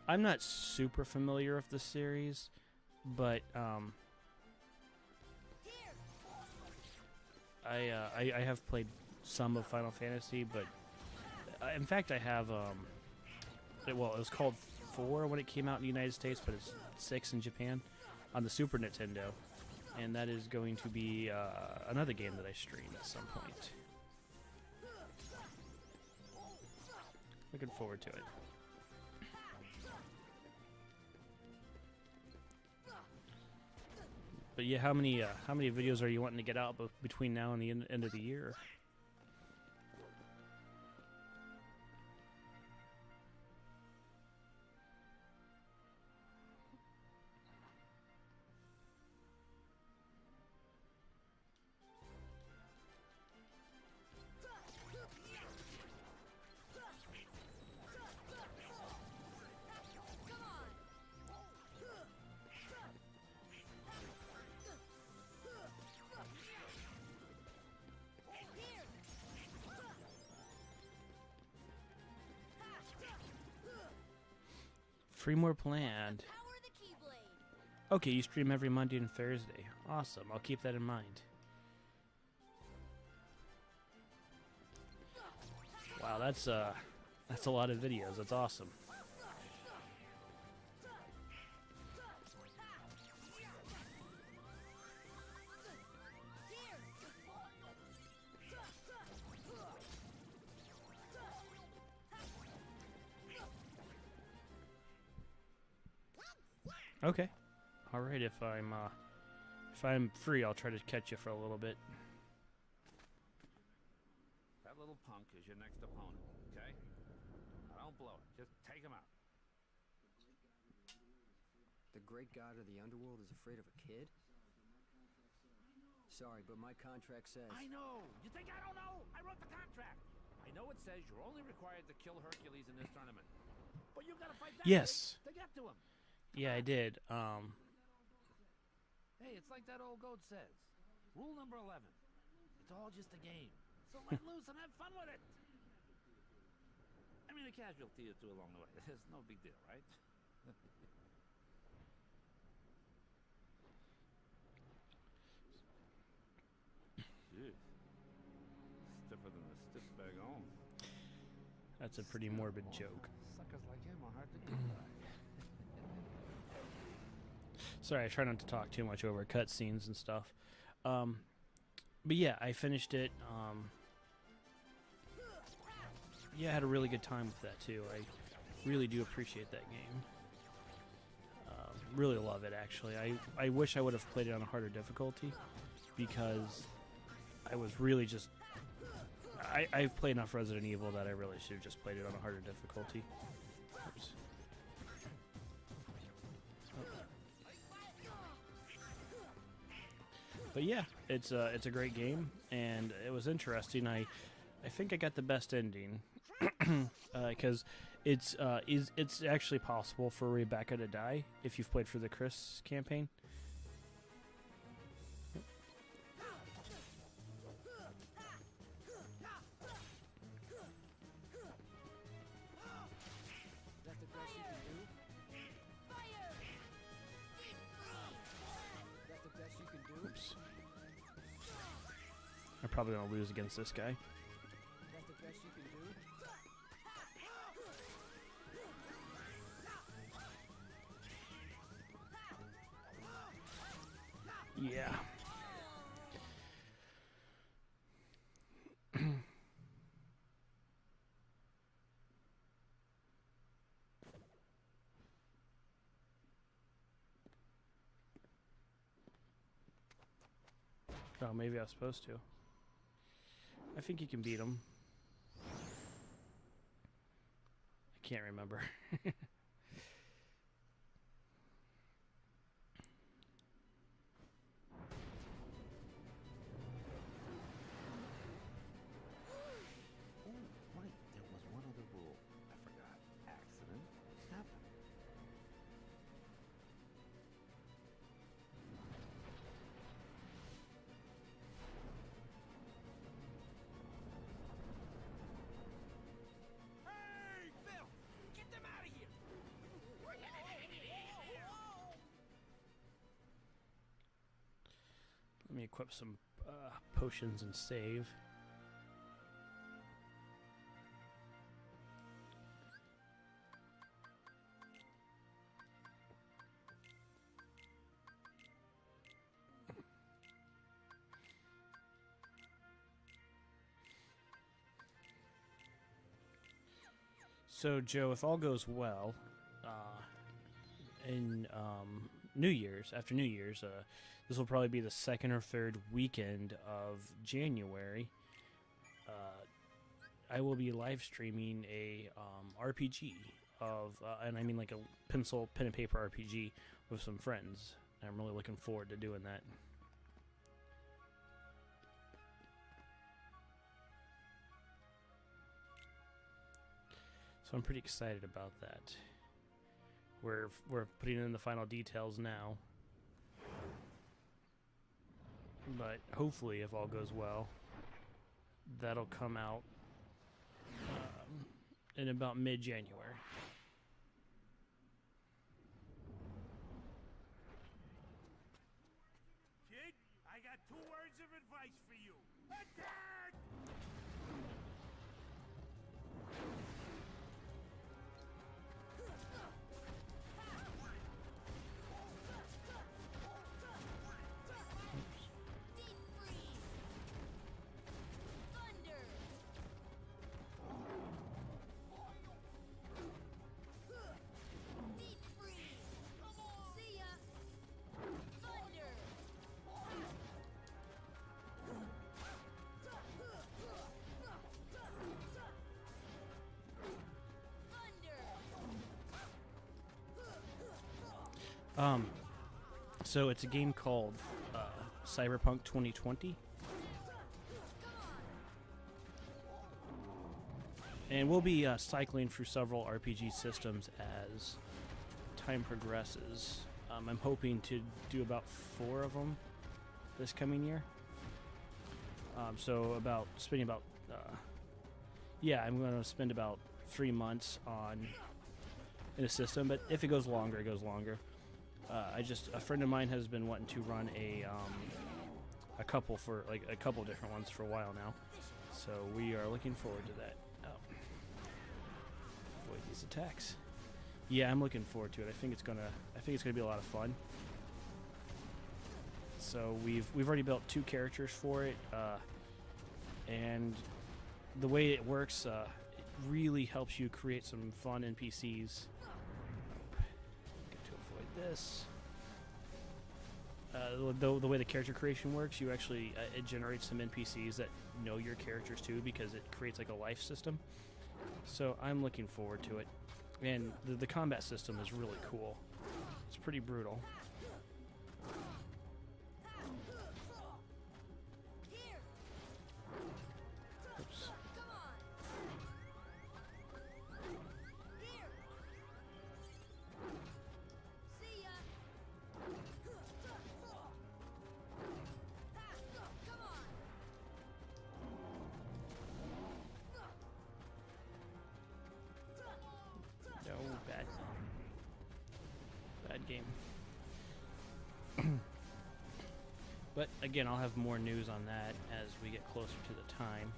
I'm not super familiar with the series, but I have played some of Final Fantasy, but in fact I have it was called 4 when it came out in the United States, but it's 6 in Japan on the Super Nintendo, and that is going to be another game that I stream at some point. Looking forward to it. But yeah, how many videos are you wanting to get out between now and the end of the year? Three more planned. Power the Keyblade. Okay, you stream every Monday and Thursday. Awesome. I'll keep that in mind. Wow, that's a lot of videos. That's awesome. Okay. All right, if I'm free, I'll try to catch you for a little bit. That little punk is your next opponent, okay? Now don't blow it. Just take him out. The great god of the underworld is afraid of a kid? Sorry, but my contract says... I know! You think I don't know? I wrote the contract! I know it says you're only required to kill Hercules in this tournament. But you gotta fight that Yes. to get to him. Yeah, I did. Hey, it's like that old goat says. Rule number 11. It's all just a game. So let loose and have fun with it. I mean, a casualty or two along the way. It's no big deal, right? Jeez. Stiffer than a stiff bag on. That's a pretty morbid joke. Suckers like him are hard to come by. Sorry, I try not to talk too much over cutscenes and stuff. But yeah, I finished it. Yeah, I had a really good time with that too. I really do appreciate that game. Really love it, actually. I wish I would have played it on a harder difficulty, because I was really just... I've played enough Resident Evil that I really should have just played it on a harder difficulty. Oops. But yeah, it's a great game, and it was interesting. I think I got the best ending, because it's actually possible for Rebecca to die if you've played for the Chris campaign. That's the best you can do? That's the best you can do? Oops. I'm probably gonna lose against this guy. That's the best you can do? Yeah. Oh, maybe I was supposed to. I think you can beat him. I can't remember. Oh, right. There was one other rule. I forgot. Accidents happen. Hey, Phil! Get them out of here! Let me equip some potions and save. So, Joe, if all goes well, in New Year's, after New Year's, this will probably be the second or third weekend of January. I will be live streaming a RPG of, and I mean like a pen and paper RPG with some friends. I'm really looking forward to doing that. So I'm pretty excited about that. We're putting in the final details now. But hopefully, if all goes well, that'll come out in about mid-January. Kid, I got 2 words of advice for you. Attack! So it's a game called Cyberpunk 2020. And we'll be cycling through several RPG systems as time progresses. I'm hoping to do about 4 of them this coming year. So I'm going to spend about 3 months in a system, but if it goes longer, it goes longer. A friend of mine has been wanting to run a couple different ones for a while now, so we are looking forward to that. Avoid these attacks. Yeah, I'm looking forward to it. I think it's gonna be a lot of fun. So we've already built 2 characters for it, and the way it works, it really helps you create some fun NPCs. Get to avoid this. The way the character creation works, you actually it generates some NPCs that know your characters too, because it creates like a life system. So I'm looking forward to it, and the combat system is really cool. It's pretty brutal. Oops. Bad game. But again, I'll have more news on that as we get closer to the time.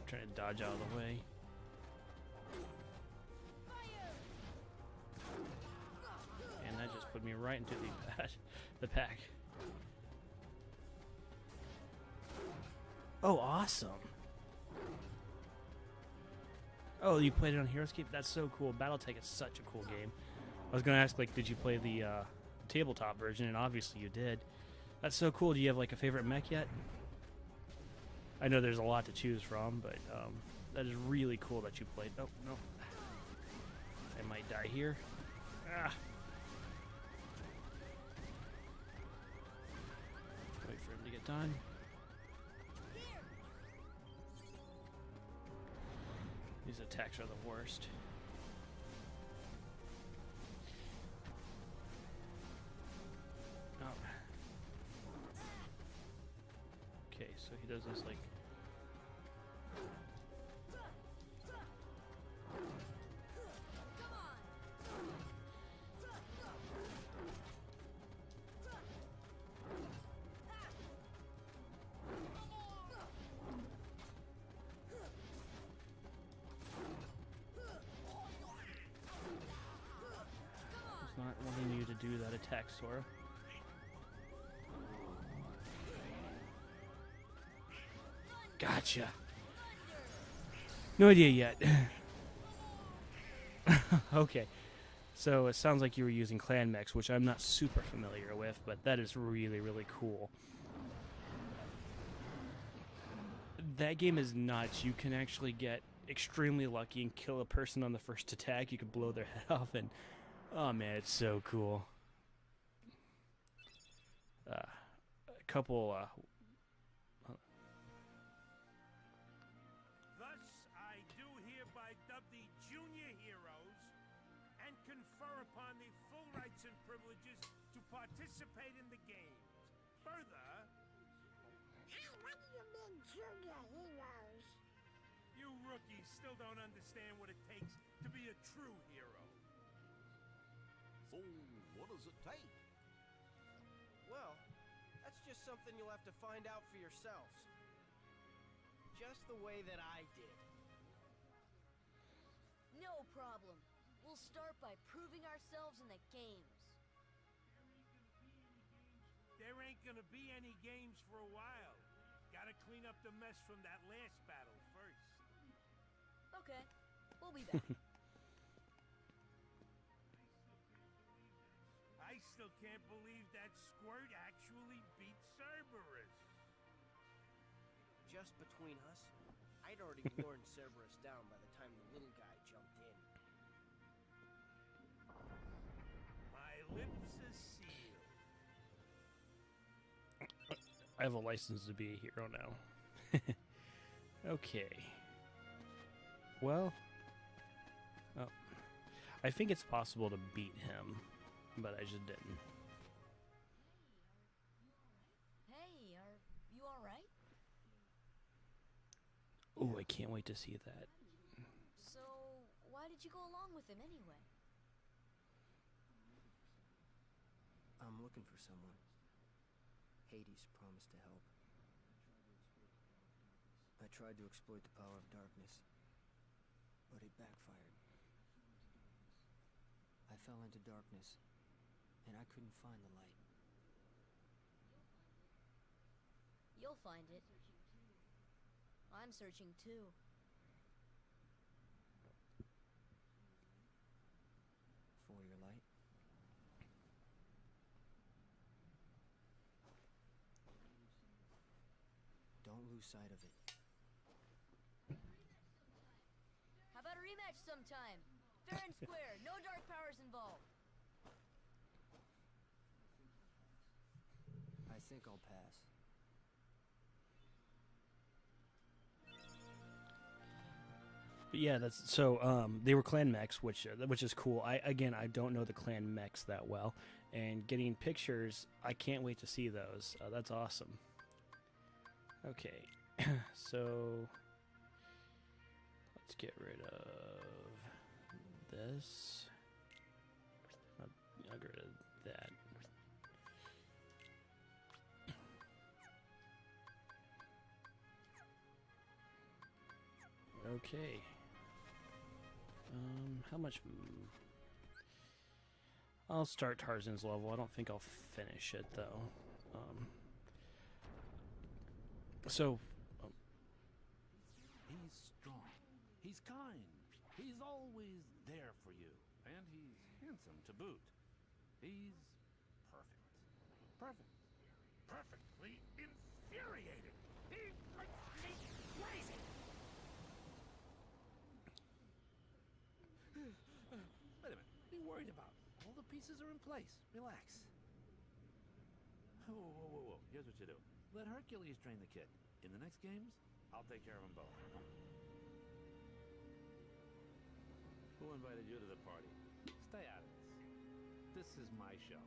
Trying to dodge out of the way. And that just put me right into the pack. Oh, awesome. Oh, you played it on HeroScape? That's so cool. Battletech is such a cool game. I was going to ask, like, did you play the tabletop version? And obviously you did. That's so cool. Do you have, like, a favorite mech yet? I know there's a lot to choose from, but that is really cool that you played. Oh, no. I might die here. Ah. Wait for him to get done. These attacks are the worst. Oh. Okay, so he does this like... Not wanting you to do that attack, Sora. Gotcha. No idea yet. Okay. So it sounds like you were using clan mechs, which I'm not super familiar with, but that is really, really cool. That game is nuts. You can actually get extremely lucky and kill a person on the first attack. You can blow their head off, and oh man, it's so cool. A couple. Thus, I do hereby dub the junior heroes and confer upon the full rights and privileges to participate in the games. Further, What do you mean, junior heroes? you rookies still don't understand what it takes to be a true hero. So, what does it take? Well, that's just something you'll have to find out for yourselves. Just the way that I did. No problem. We'll start by proving ourselves in the games. There ain't gonna be any games for a while. Gotta clean up the mess from that last battle first. Okay, we'll be back. I still can't believe that Squirt actually beat Cerberus. Just between us, I'd already worn Cerberus down by the time the little guy jumped in. My lips are sealed. I have a license to be a hero now. Okay. Well, oh, I think it's possible to beat him, but I just didn't. Hey, are you alright? Oh, I can't wait to see that. So, why did you go along with him anyway? I'm looking for someone. Hades promised to help. I tried to exploit the power of darkness, but it backfired. I fell into darkness, and I couldn't find the light. You'll find it. I'm searching too. For your light? Don't lose sight of it. How about a rematch sometime? Fair and square, no dark powers involved. I think I'll pass. But yeah, that's so. They were clan mechs, which is cool. I don't know the clan mechs that well, and getting pictures, I can't wait to see those. That's awesome. Okay, so let's get rid of this. I'll get rid of that. Okay. How much? I'll start Tarzan's level. I don't think I'll finish it though. He's strong. He's kind. He's always there for you. And he's handsome to boot. He's perfect. Perfect. Perfectly infuriating. He makes me crazy. Wait a minute. What are you worried about? All the pieces are in place. Relax. Whoa. Here's what you do. Let Hercules train the kid. In the next games, I'll take care of them both. Who invited you to the party? Stay out of this. This is my show.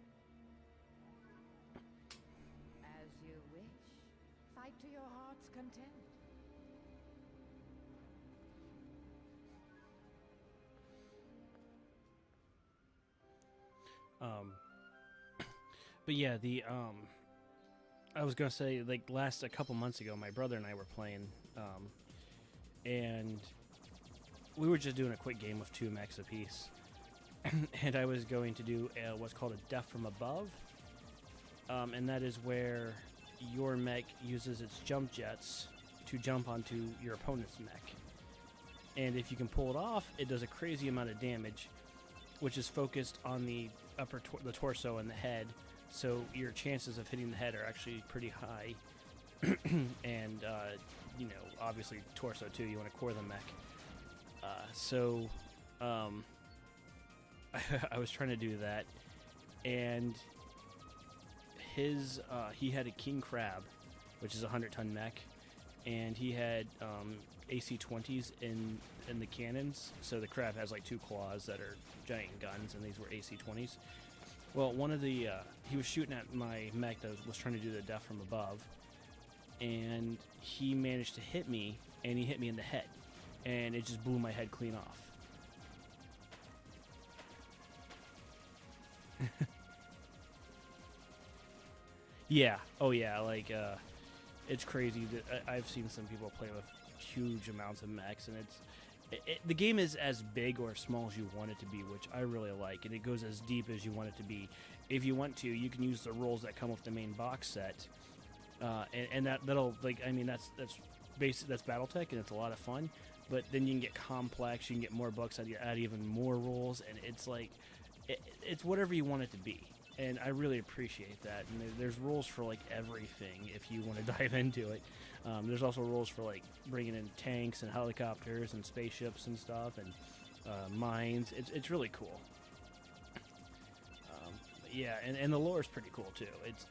As you wish. Fight to your heart's content. But yeah, I was gonna say, like, a couple months ago, my brother and I were playing, and we were just doing a quick game of 2 mechs apiece, and I was going to do what's called a death from above, and that is where your mech uses its jump jets to jump onto your opponent's mech, and if you can pull it off, it does a crazy amount of damage, which is focused on the the torso and the head. So your chances of hitting the head are actually pretty high, and obviously torso too. You want to core the mech. I was trying to do that, and he had a King Crab, which is a 100-ton mech, and he had AC-20s in the cannons. So the Crab has like 2 claws that are giant guns, and these were AC-20s. Well, one of the he was shooting at my mech that was trying to do the death from above, and he managed to hit me, and he hit me in the head, and it just blew my head clean off. Yeah. Oh yeah. Like it's crazy that I've seen some people play with huge amounts of mechs, and the game is as big or as small as you want it to be, which I really like, and it goes as deep as you want it to be. If you want to, you can use the rules that come with the main box set, and that'll like I mean that's basic, that's BattleTech, and it's a lot of fun. But then you can get complex, you can get more bucks, add even more rules, and it's like it's whatever you want it to be. And I really appreciate that. And there's rules for like everything if you want to dive into it. There's also rules for like bringing in tanks and helicopters and spaceships and stuff and mines. It's really cool. Yeah, and the lore is pretty cool too.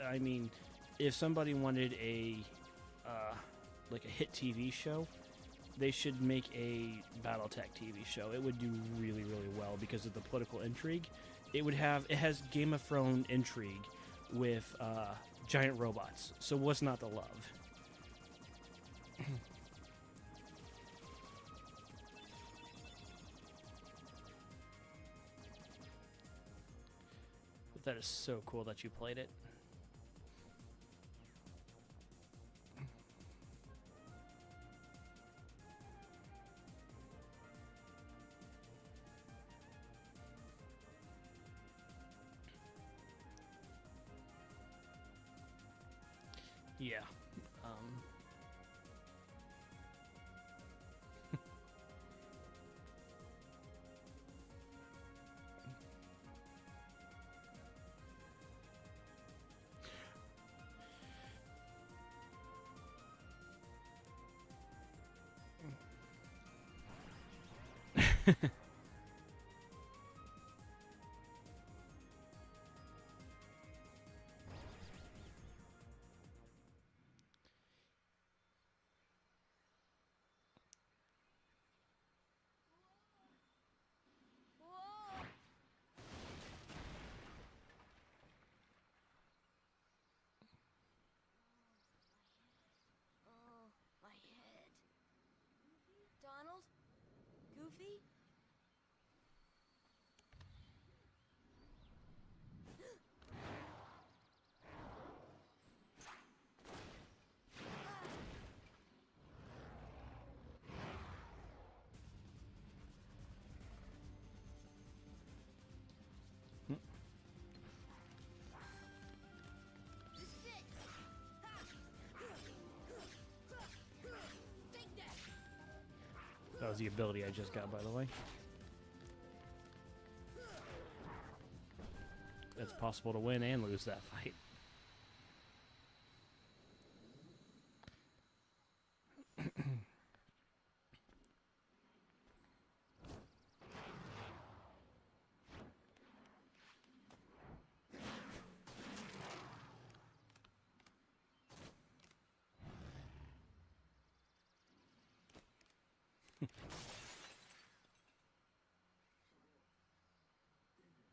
I mean, if somebody wanted a like a hit TV show, they should make a BattleTech TV show. It would do really, really well because of the political intrigue. It has Game of Thrones intrigue with giant robots. So what's not to love? But that is so cool that you played it. Yeah. Oh, my head. Donald? Goofy? This is it. Take that. That was the ability I just got, by the way. It's possible to win and lose that fight.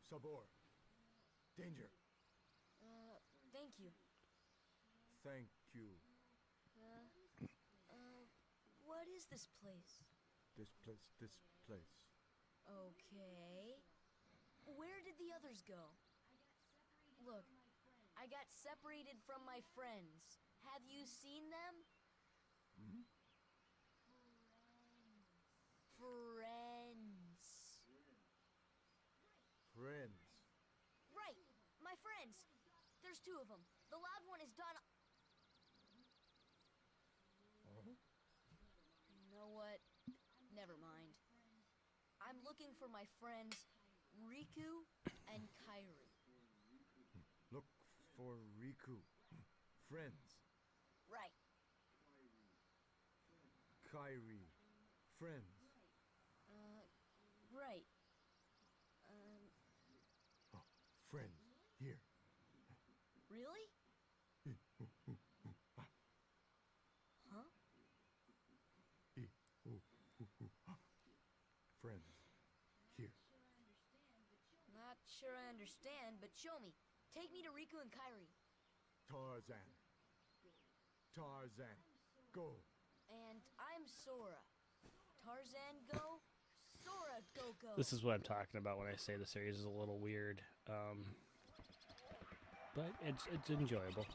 Sabor. Danger. Thank you. Thank you. What is this place? This place. Okay. Where did the others go? Look, I got separated from my friends. Have you seen them? Hmm? Friends. Friends. Right, my friends. There's two of them. The loud one is Donald. Huh? You know what? Never mind. I'm looking for my friends Riku and Kairi. Look for Riku. Friends. Right. Kairi. Friends. Right. Oh, friends. Here. Really? Huh? Friends. Here. Not sure I understand, but show me. Take me to Riku and Kairi. Tarzan. Tarzan. Go. And I'm Sora. Tarzan go, Sora go. This is what I'm talking about when I say the series is a little weird. But it's enjoyable.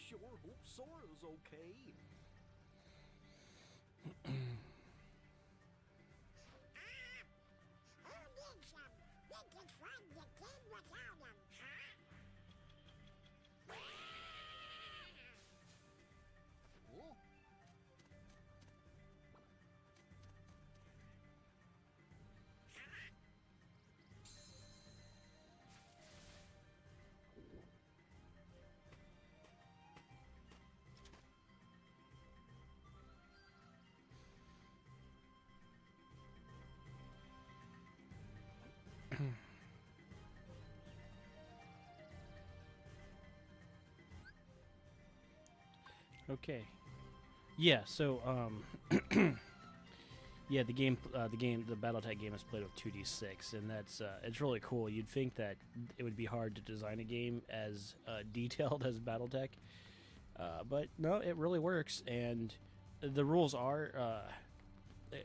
sure hope Sora's okay. Who needs them? They can run the game without them, huh? Oh, Okay. Yeah. So yeah, the BattleTech game is played with 2d6, and that's it's really cool. You'd think that it would be hard to design a game as detailed as BattleTech, but no, it really works. And the rules are,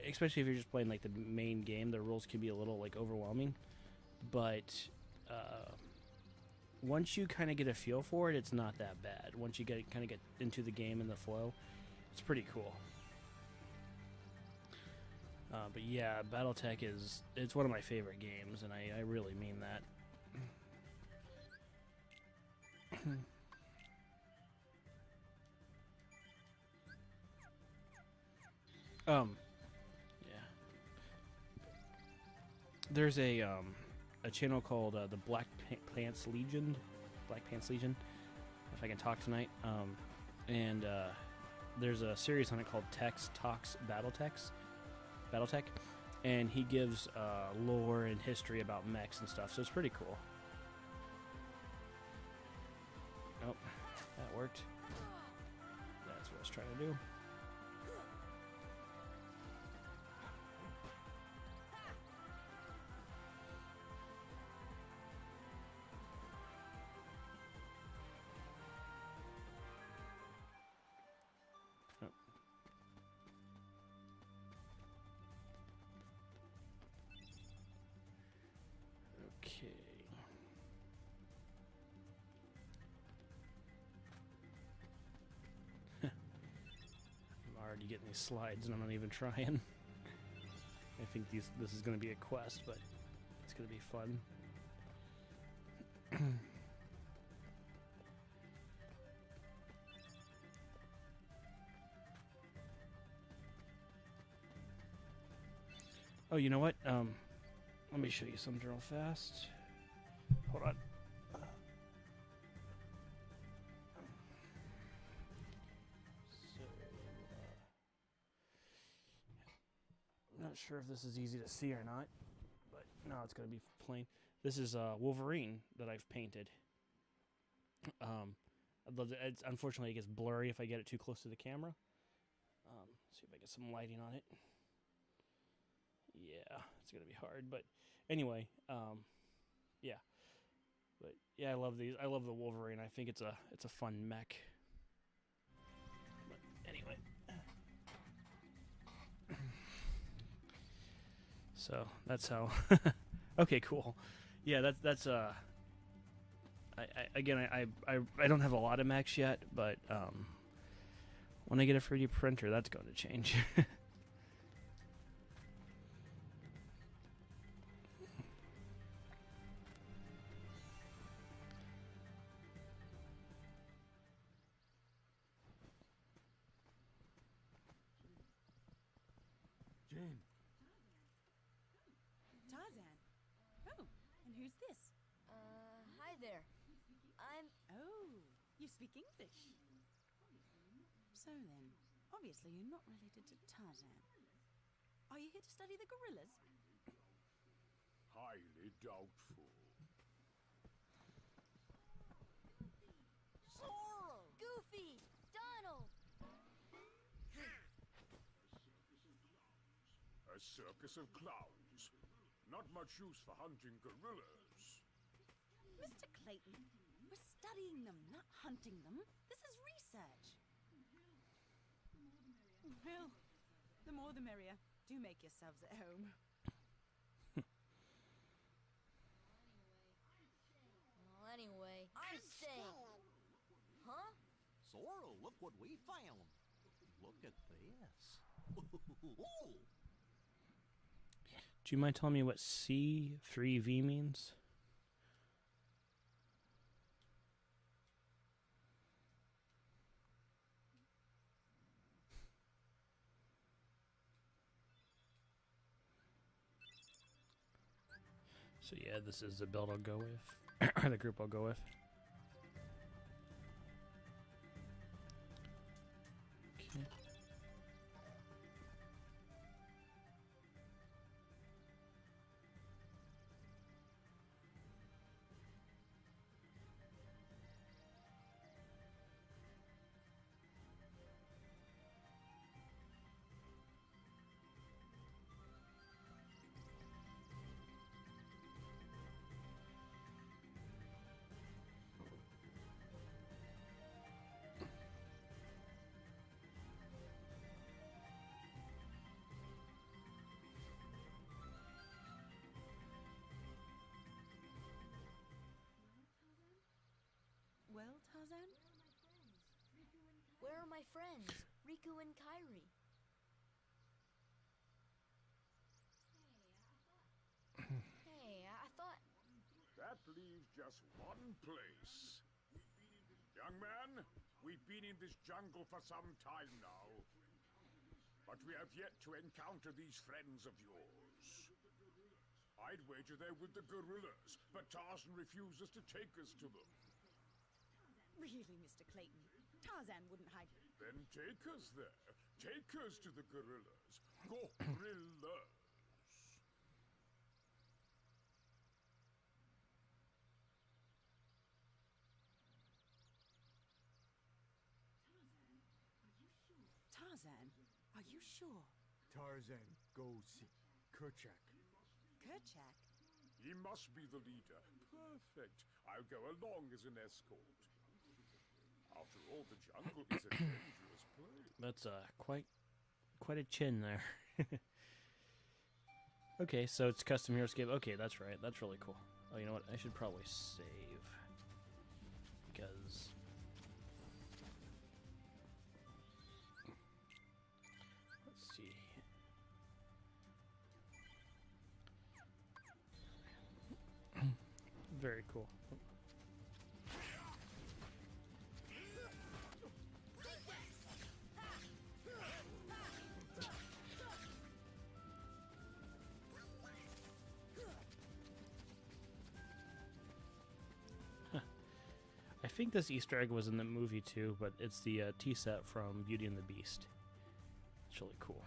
especially if you're just playing like the main game, the rules can be a little like overwhelming. But once you kind of get a feel for it, it's not that bad. Once you get into the game and the flow, it's pretty cool. But yeah, BattleTech it's one of my favorite games, and I really mean that. Yeah. There's a channel called the Black Pants Legion, if I can talk tonight. And there's a series on it called Tex Talks BattleTech, and he gives lore and history about mechs and stuff, so it's pretty cool. Oh, that worked. That's what I was trying to do. Okay. I'm already getting these slides and I'm not even trying. I think this is going to be a quest, but it's going to be fun. Oh, you know what? Let me show you something real fast. Hold on. Not sure if this is easy to see or not, but no, it's gonna be plain. This is Wolverine that I've painted. I'd love to, unfortunately it gets blurry if I get it too close to the camera. See if I get some lighting on it. Yeah, it's gonna be hard, but anyway, yeah. But yeah, I love these. I love the Wolverine. I think it's a fun mech. But anyway. So that's how. Okay, cool. Yeah, that's I don't have a lot of mechs yet, but when I get a 3D printer, that's going to change. Jane. Tarzan. Oh, and who's this? Hi there. Oh, you speak English. So then, obviously you're not related to Tarzan. Are you here to study the gorillas? Highly doubtful. Sora! Goofy! Donald! A circus of clowns. Not much use for hunting gorillas. Mr. Clayton, we're studying them, not hunting them. This is research. Well, the more the merrier. Do make yourselves at home. Well, anyway, I'm staying. Huh? So look what we found. Look at this. Do you mind telling me what C3V means? So yeah, this is the build I'll go with, or the group I'll go with. Okay. Well, Tarzan? Where are my friends, Riku and Kairi? Hey, I thought... That leaves just one place. Young man, we've been in this jungle for some time now. But we have yet to encounter these friends of yours. I'd wager they're with the gorillas, but Tarzan refuses to take us to them. Really, Mr. Clayton? Tarzan wouldn't hide... Then take us there. Take us to the gorillas. Gorillas. Tarzan, are you sure? Tarzan, go see Kerchak. Kerchak? He must be the leader. Perfect. I'll go along as an escort. After all, the jungle is a dangerous place. That's quite a chin there. Okay, so it's custom hero escape. Okay, that's right. That's really cool. Oh, you know what? I should probably save because let's see. Very cool. I think this Easter egg was in the movie too, but it's the tea set from Beauty and the Beast. It's really cool.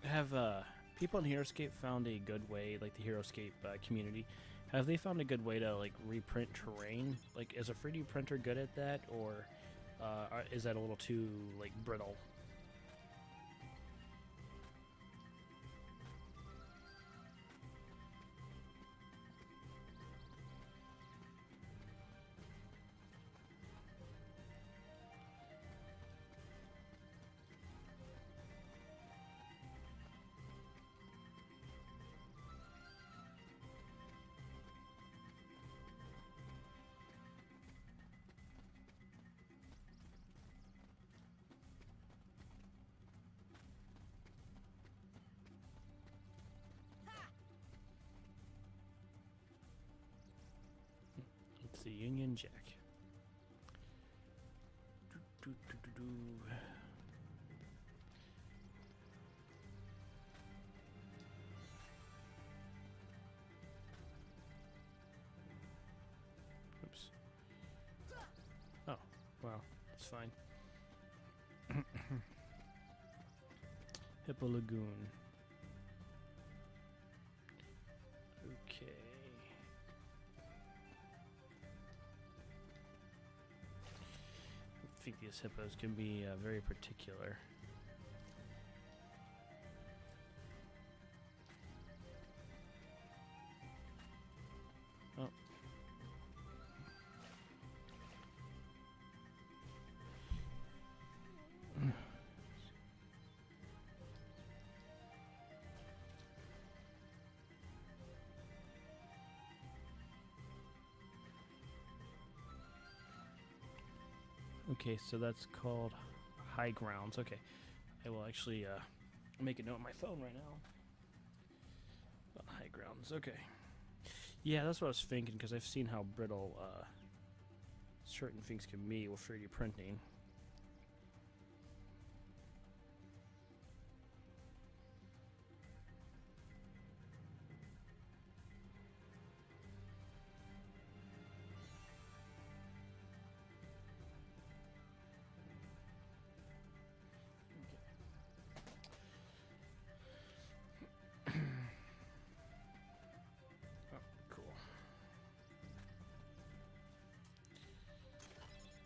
Have people in HeroScape found a good way, like the HeroScape community, have they found a good way to like reprint terrain? Like, is a 3D printer good at that, or is that a little too like brittle? It's the Union Jack. Oops. Oh, wow, that's fine. Hippo Lagoon. Okay. think these hippos can be very particular. Oh. Okay, so that's called High Grounds. Okay, I will actually make a note on my phone right now. About High Grounds. Okay. Yeah, that's what I was thinking, because I've seen how brittle certain things can be with 3D printing.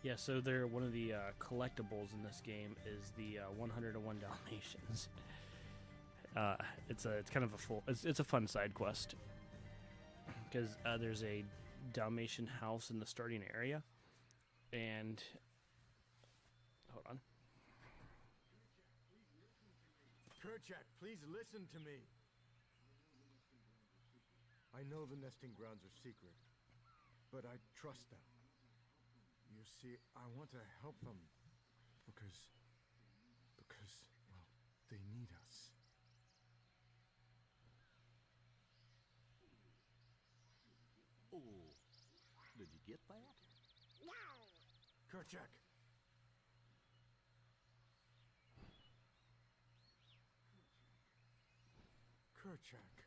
Yeah, so they're one of the collectibles in this game is the 101 Dalmatians. It's kind of a it's a fun side quest because there's a Dalmatian house in the starting area, and hold on. Kerchak, please listen to me. I know the nesting grounds are secret, but I trust them. You see, I want to help them because, well, they need us. Oh, did you get that? Kerchak! Kerchak.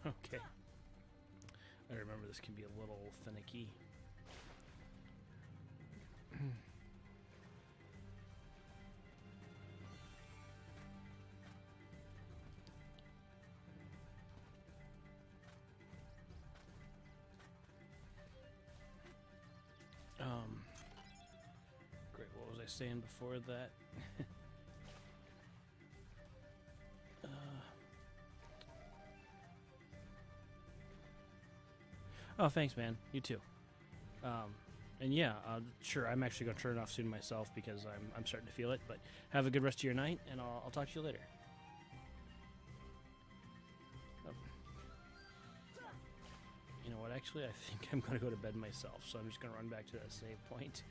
Okay. I remember this can be a little finicky. Great. What was I saying before that? Oh, thanks, man. You too. And yeah, sure. I'm actually gonna turn it off soon myself because I'm starting to feel it. But have a good rest of your night, and I'll talk to you later. You know what? Actually, I think I'm gonna go to bed myself. So I'm just gonna run back to that save point.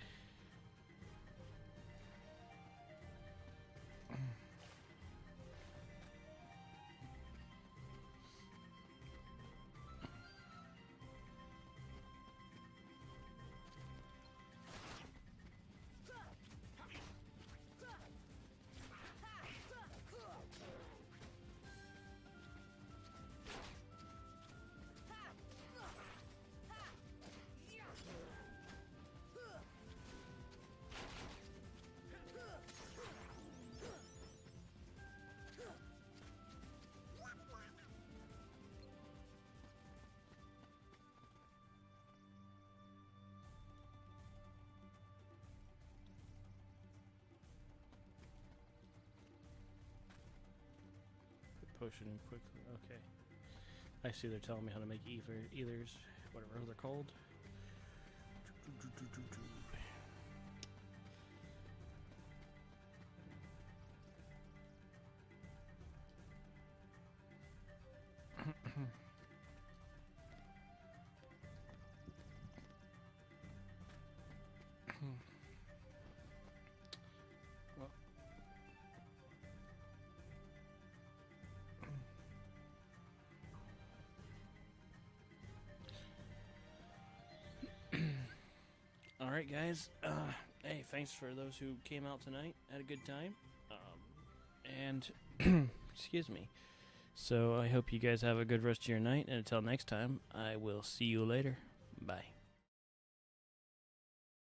Potion quickly. Okay. I see they're telling me how to make ethers, whatever they're called. Alright guys, hey, thanks for those who came out tonight. Had a good time. And excuse me. So I hope you guys have a good rest of your night. And until next time, I will see you later. Bye.